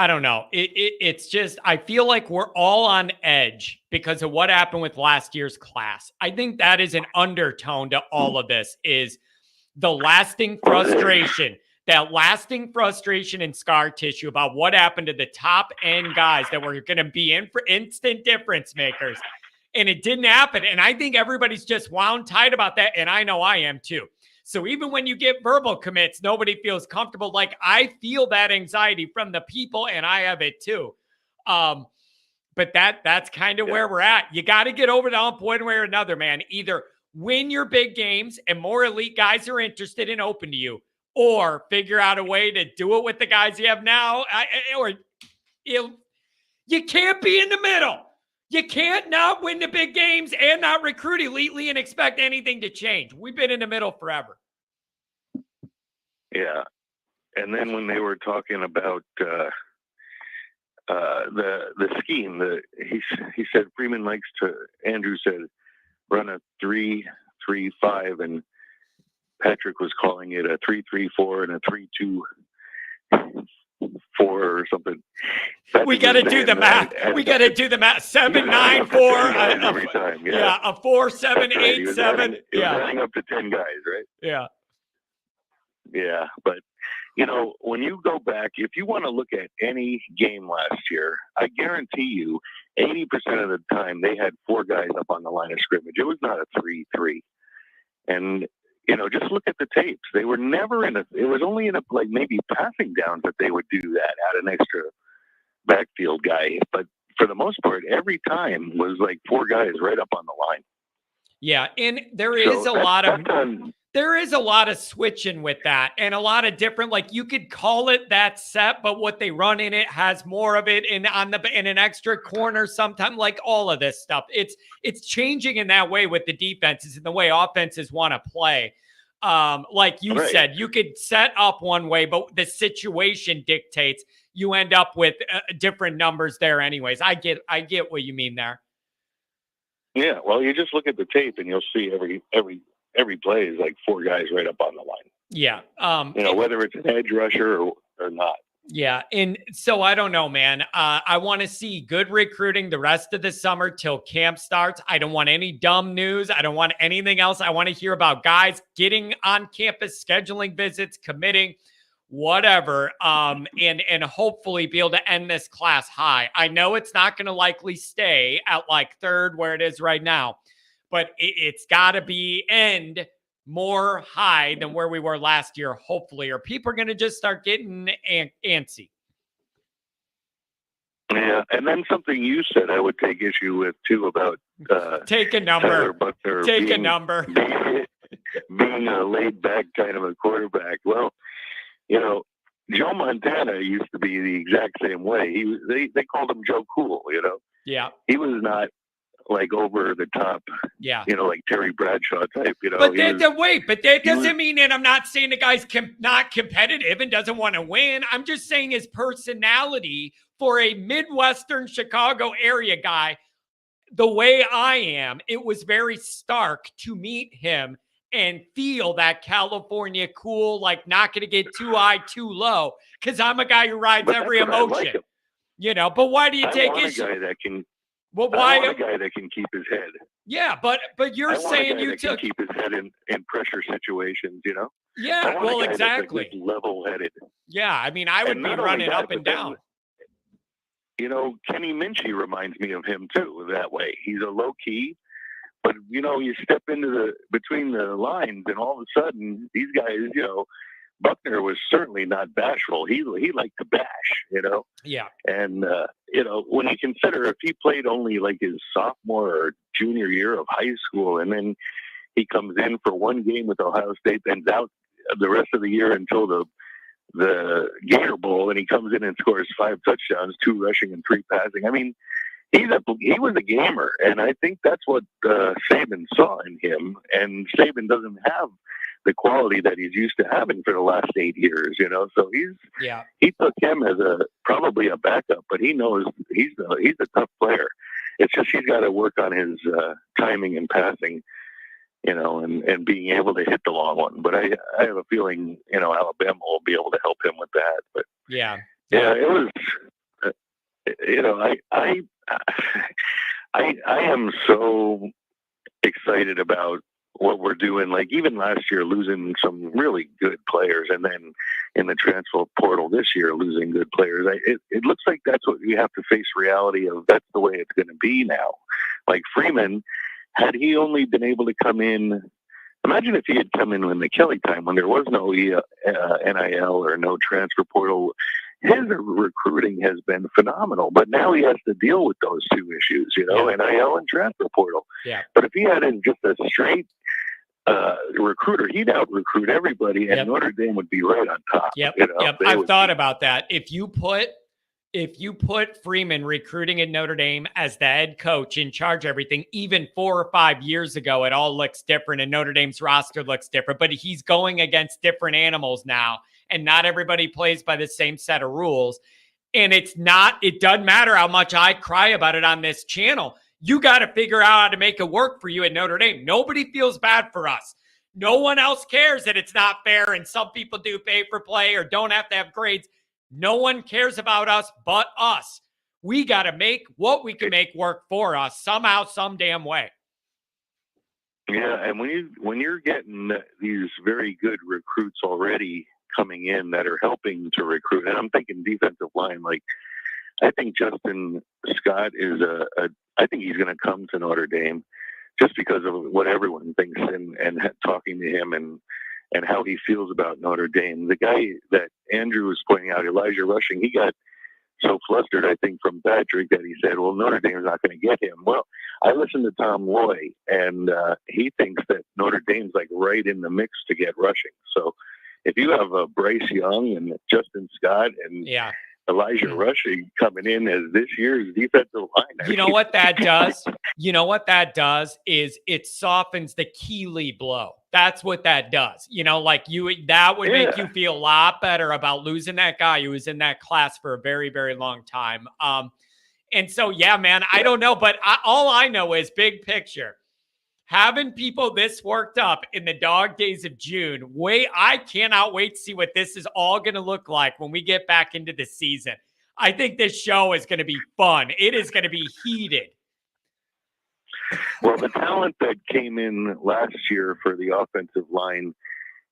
don't know. It's just, I feel like we're all on edge because of what happened with last year's class. I think that is an undertone to all of this, is the lasting frustration, that lasting frustration and scar tissue about what happened to the top end guys that were going to be in for instant difference makers. And it didn't happen. And I think everybody's just wound tight about that. And I know I am too. So even when you get verbal commits, nobody feels comfortable. Like, I feel that anxiety from the people, and I have it too. But that's kind of where we're at. You got to get over the hump one way or another, man. Either win your big games and more elite guys are interested and open to you, or figure out a way to do it with the guys you have now. You can't be in the middle. You can't not win the big games and not recruit elitely and expect anything to change. We've been in the middle forever. Yeah. And then when they were talking about the scheme, he said Freeman likes to, Andrew said, run a 3-3-5, and Patrick was calling it a 3-3-4 and a 3-2-4 or something. We got to do the math. We got to do the math. 7-9-4. Every time, a 4-7-8-7. Yeah, adding up to 10 guys, right? Yeah. Yeah, but you know, when you go back, if you want to look at any game last year, I guarantee you, 80% of the time they had 4 guys up on the line of scrimmage. It was not a 3-3, and you know, just look at the tapes. They were never it was only in like maybe passing downs that they would do that, add an extra backfield guy. But for the most part, every time was like 4 guys right up on the line. Yeah. And there is a lot of switching with that, and a lot of different, like, you could call it that set, but what they run in it has more of it in an extra corner sometimes, like all of this stuff. It's changing in that way with the defenses and the way offenses want to play. Like you said, you could set up one way, but the situation dictates you end up with different numbers there anyways. I get what you mean there. Yeah. Well, you just look at the tape and you'll see every play is like 4 guys right up on the line. Yeah. You know, whether it's an edge rusher or not. Yeah. And so I don't know, man. I want to see good recruiting the rest of the summer till camp starts. I don't want any dumb news. I don't want anything else. I want to hear about guys getting on campus, scheduling visits, committing, whatever. And hopefully be able to end this class high. I know it's not going to likely stay at like 3rd where it is right now, but it's got to be end more high than where we were last year, hopefully, or people are going to just start getting antsy. Yeah, Yeah, and then something you said I would take issue with too about take a number. Tyler Buckner Take a number. being a laid back kind of a quarterback. Well, Joe Montana used to be the exact same way. They called him Joe Cool. Yeah. He was not like over the top. Yeah. Like Terry Bradshaw type. But that doesn't mean that I'm not saying the guy's not competitive and doesn't want to win. I'm just saying his personality for a Midwestern Chicago area guy, the way I am, it was very stark to meet him and feel that California cool, like not going to get too high, too low, because I'm a guy who rides every emotion. But why do you take issue? I want a guy that can. Well, why? I want a guy that can keep his head. Yeah, but you're saying you can keep his head in pressure situations. Yeah, well, exactly. Level-headed. Yeah, I mean, I would be running up and down. Kenny Minchie reminds me of him too. That way, he's a low key. But, you step into between the lines and all of a sudden these guys, Buckner was certainly not bashful. He liked to bash, Yeah. And, when you consider if he played only like his sophomore or junior year of high school and then he comes in for one game with Ohio State, then's out the rest of the year until the Gator Bowl, and he comes in and scores 5 touchdowns, 2 rushing and 3 passing. I mean, he was a gamer, and I think that's what Saban saw in him. And Saban doesn't have the quality that he's used to having for the last 8 years, So he took him as probably a backup, but he knows he's a tough player. It's just he's got to work on his timing and passing, and being able to hit the long one. But I have a feeling, Alabama will be able to help him with that. But yeah, it was. I am so excited about what we're doing. Like even last year, losing some really good players, and then in the transfer portal this year, losing good players. It looks like that's what we have to face reality of. That's the way it's going to be now. Like Freeman, had he only been able to come in. Imagine if he had come in the Kelly time when there was no NIL or no transfer portal. His recruiting has been phenomenal, but now he has to deal with those 2 issues, NIL and transfer portal. Yeah. But if he had just a straight recruiter, he'd out-recruit everybody, and Notre Dame would be right on top. Yep. I've thought about that. If you put Freeman recruiting at Notre Dame as the head coach in charge of everything, even 4 or 5 years ago, it all looks different, and Notre Dame's roster looks different. But he's going against different animals now. And not everybody plays by the same set of rules. And it doesn't matter how much I cry about it on this channel. You got to figure out how to make it work for you at Notre Dame. Nobody feels bad for us. No one else cares that it's not fair and some people do pay for play or don't have to have grades. No one cares about us but us. We got to make what we can make work for us somehow, some damn way. Yeah, and when you're getting these very good recruits already coming in that are helping to recruit. And I'm thinking defensive line, like I think Justin Scott is I think he's going to come to Notre Dame just because of what everyone thinks and talking to him and how he feels about Notre Dame. The guy that Andrew was pointing out, Elijah Rushing, he got so flustered, I think, from Patrick that he said, well, Notre Dame's not going to get him. Well, I listened to Tom Loy, and he thinks that Notre Dame's like right in the mix to get Rushing. So if you have Bryce Young and Justin Scott and Elijah Rushing coming in as this year's defensive line, you know what that does? Is it softens the Keeley blow. That's what that does. That would make you feel a lot better about losing that guy who was in that class for a very, very long time. And so, man, I don't know, but all I know is big picture. Having people this worked up in the dog days of June, I cannot wait to see what this is all going to look like when we get back into the season. I think this show is going to be fun. It is going to be heated. Well, the talent that came in last year for the offensive line,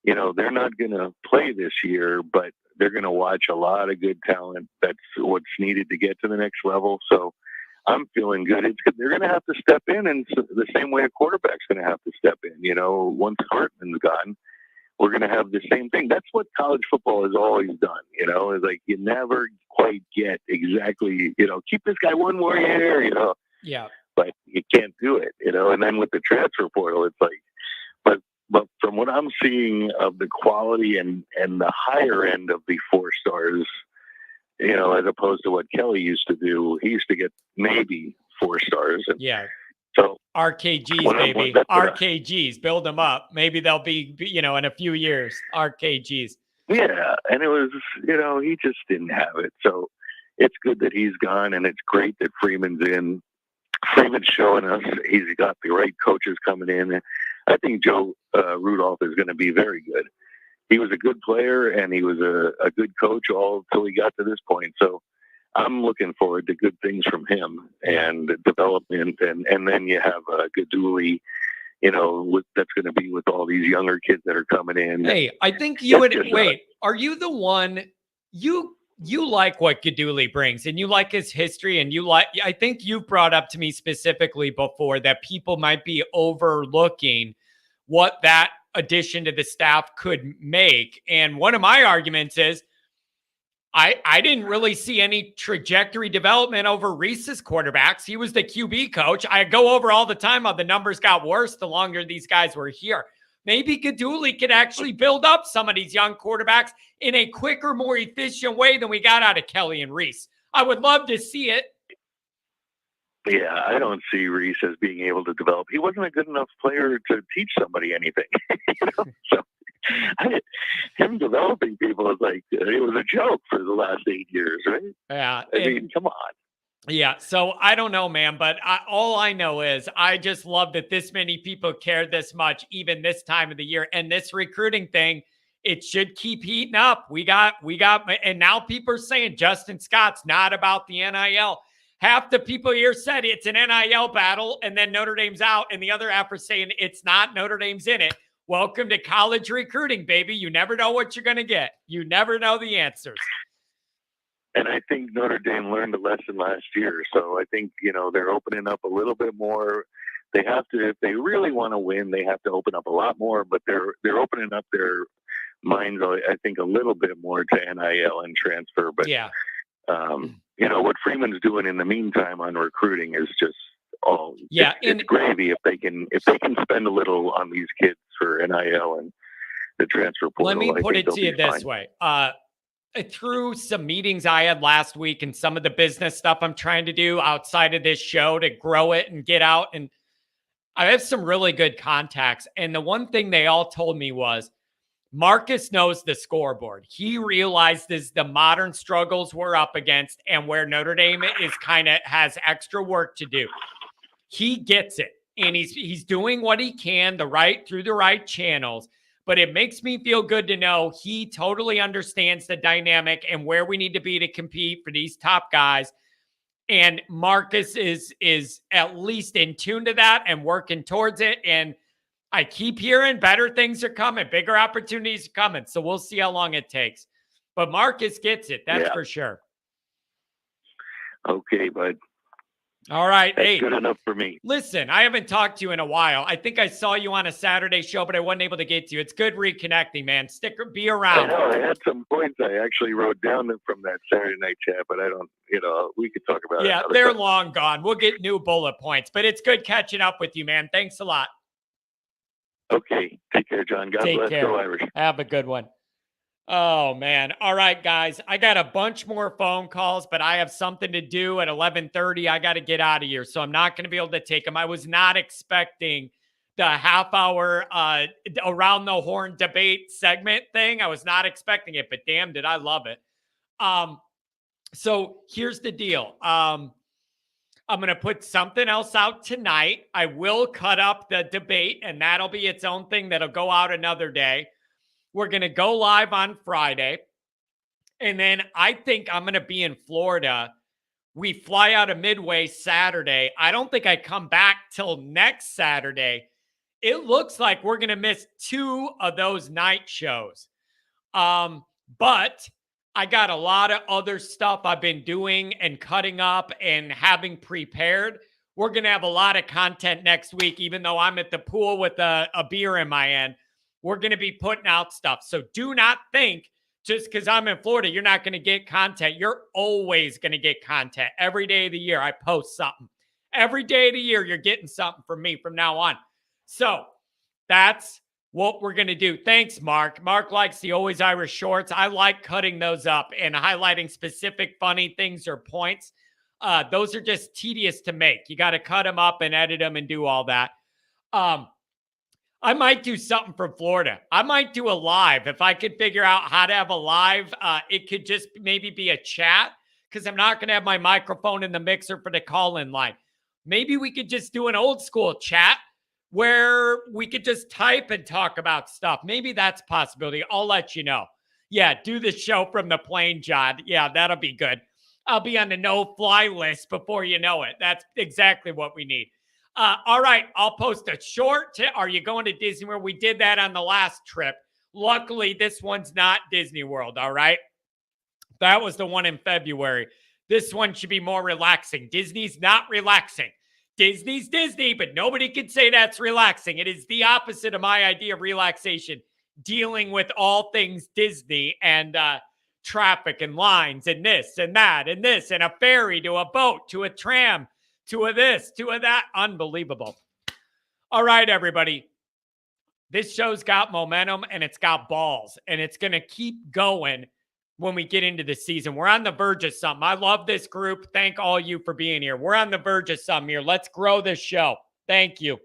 they're not going to play this year, but they're going to watch a lot of good talent. That's what's needed to get to the next level. So I'm feeling good. They're going to have to step in, and the same way a quarterback's going to have to step in. Once Hartman's gone, we're going to have the same thing. That's what college football has always done. Is like you never quite get exactly, keep this guy one more year, Yeah. but you can't do it, And then with the transfer portal, it's like, but from what I'm seeing of the quality and the higher end of the 4 stars, as opposed to what Kelly used to do, he used to get maybe 4 stars. And Yeah. so RKGs, baby. RKGs. Build them up. Maybe they'll be, in a few years. RKGs. Yeah. And it was, he just didn't have it. So it's good that he's gone, and it's great that Freeman's in. Freeman's showing us he's got the right coaches coming in. I think Joe Rudolph is going to be very good. He was a good player, and he was a good coach all until he got to this point. So I'm looking forward to good things from him and development. And then you have Gaduli, that's going to be with all these younger kids that are coming in. Hey, I think you would wait. Are you the one you like what Gaduli brings, and you like his history, and I think you've brought up to me specifically before that people might be overlooking what that addition to the staff could make. And one of my arguments is I didn't really see any trajectory development over Reese's quarterbacks. He was the QB coach. I go over all the time how the numbers got worse the longer these guys were here. Maybe Gaduli could actually build up some of these young quarterbacks in a quicker, more efficient way than we got out of Kelly and Reese. I would love to see it. Yeah, I don't see Reese as being able to develop. He wasn't a good enough player to teach somebody anything. So him developing people is like, it was a joke for the last 8 years, right? Yeah. I mean, come on. Yeah, so I don't know, man, but all I know is I just love that this many people care this much, even this time of the year. And this recruiting thing, it should keep heating up. We got, and now people are saying Justin Scott's not about the NIL. Half the people here said it's an NIL battle, and then Notre Dame's out, and the other half are saying it's not, Notre Dame's in it. Welcome to college recruiting, baby. You never know what you're going to get. You never know the answers. And I think Notre Dame learned a lesson last year. So I think, they're opening up a little bit more. They have to, if they really want to win, they have to open up a lot more, but they're opening up their minds, I think, a little bit more to NIL and transfer. But, yeah. What Freeman's doing in the meantime on recruiting is just, it's gravy if they can spend a little on these kids for NIL and the transfer portal. Let me put it to you this way. Through some meetings I had last week and some of the business stuff I'm trying to do outside of this show to grow it and get out, and I have some really good contacts. And the one thing they all told me was Marcus knows the scoreboard. He realizes the modern struggles we're up against and where Notre Dame is has extra work to do. He gets it, and he's doing what he can through the right channels. But it makes me feel good to know he totally understands the dynamic and where we need to be to compete for these top guys. And Marcus is at least in tune to that and working towards it. And I keep hearing better things are coming, bigger opportunities are coming. So we'll see how long it takes. But Marcus gets it, that's for sure. Okay, bud. All right. That's hey, good enough for me. Listen, I haven't talked to you in a while. I think I saw you on a Saturday show, but I wasn't able to get to you. It's good reconnecting, man. Be around. I know. I had some points I actually wrote down from that Saturday night chat, but I don't, we could talk about it. Yeah, they're long gone. We'll get new bullet points, but it's good catching up with you, man. Thanks a lot. Okay. Take care, John. God bless. Go Irish. Have a good one. Oh, man. All right, guys. I got a bunch more phone calls, but I have something to do at 11:30. I got to get out of here, so I'm not going to be able to take them. I was not expecting the half-hour around the horn debate segment thing. I was not expecting it, but damn, did I love it. So here's the deal. I'm going to put something else out tonight. I will cut up the debate, and that'll be its own thing that'll go out another day. We're going to go live on Friday. And then I think I'm going to be in Florida. We fly out of Midway Saturday. I don't think I come back till next Saturday. It looks like we're going to miss 2 of those night shows. But I got a lot of other stuff I've been doing and cutting up and having prepared. We're going to have a lot of content next week, even though I'm at the pool with a beer in my hand. we're going to be putting out stuff. So do not think just because I'm in Florida, you're not going to get content. You're always going to get content. Every day of the year, I post something. Every day of the year, you're getting something from me from now on. So that's what we're going to do. Thanks, Mark. Mark likes the Always Irish shorts. I like cutting those up and highlighting specific funny things or points. Those are just tedious to make. You got to cut them up and edit them and do all that. I might do something from Florida. I might do a live. If I could figure out how to have a live, it could just maybe be a chat because I'm not going to have my microphone in the mixer for the call-in line. Maybe we could just do an old school chat where we could just type and talk about stuff. Maybe that's a possibility. I'll let you know. Yeah, do the show from the plane, John. Yeah, that'll be good. I'll be on the no-fly list before you know it. That's exactly what we need. All right, I'll post a short. Are you going to Disney World? We did that on the last trip. Luckily, this one's not Disney World, all right? That was the one in February. This one should be more relaxing. Disney's not relaxing. Disney's Disney, but nobody can say that's relaxing. It is the opposite of my idea of relaxation, dealing with all things Disney and traffic and lines and this and that and this and a ferry to a boat to a tram to a this, to a that. Unbelievable. All right, everybody. This show's got momentum and it's got balls, and it's going to keep going when we get into the season. We're on the verge of something. I love this group. Thank all you for being here. We're on the verge of something here. Let's grow this show. Thank you.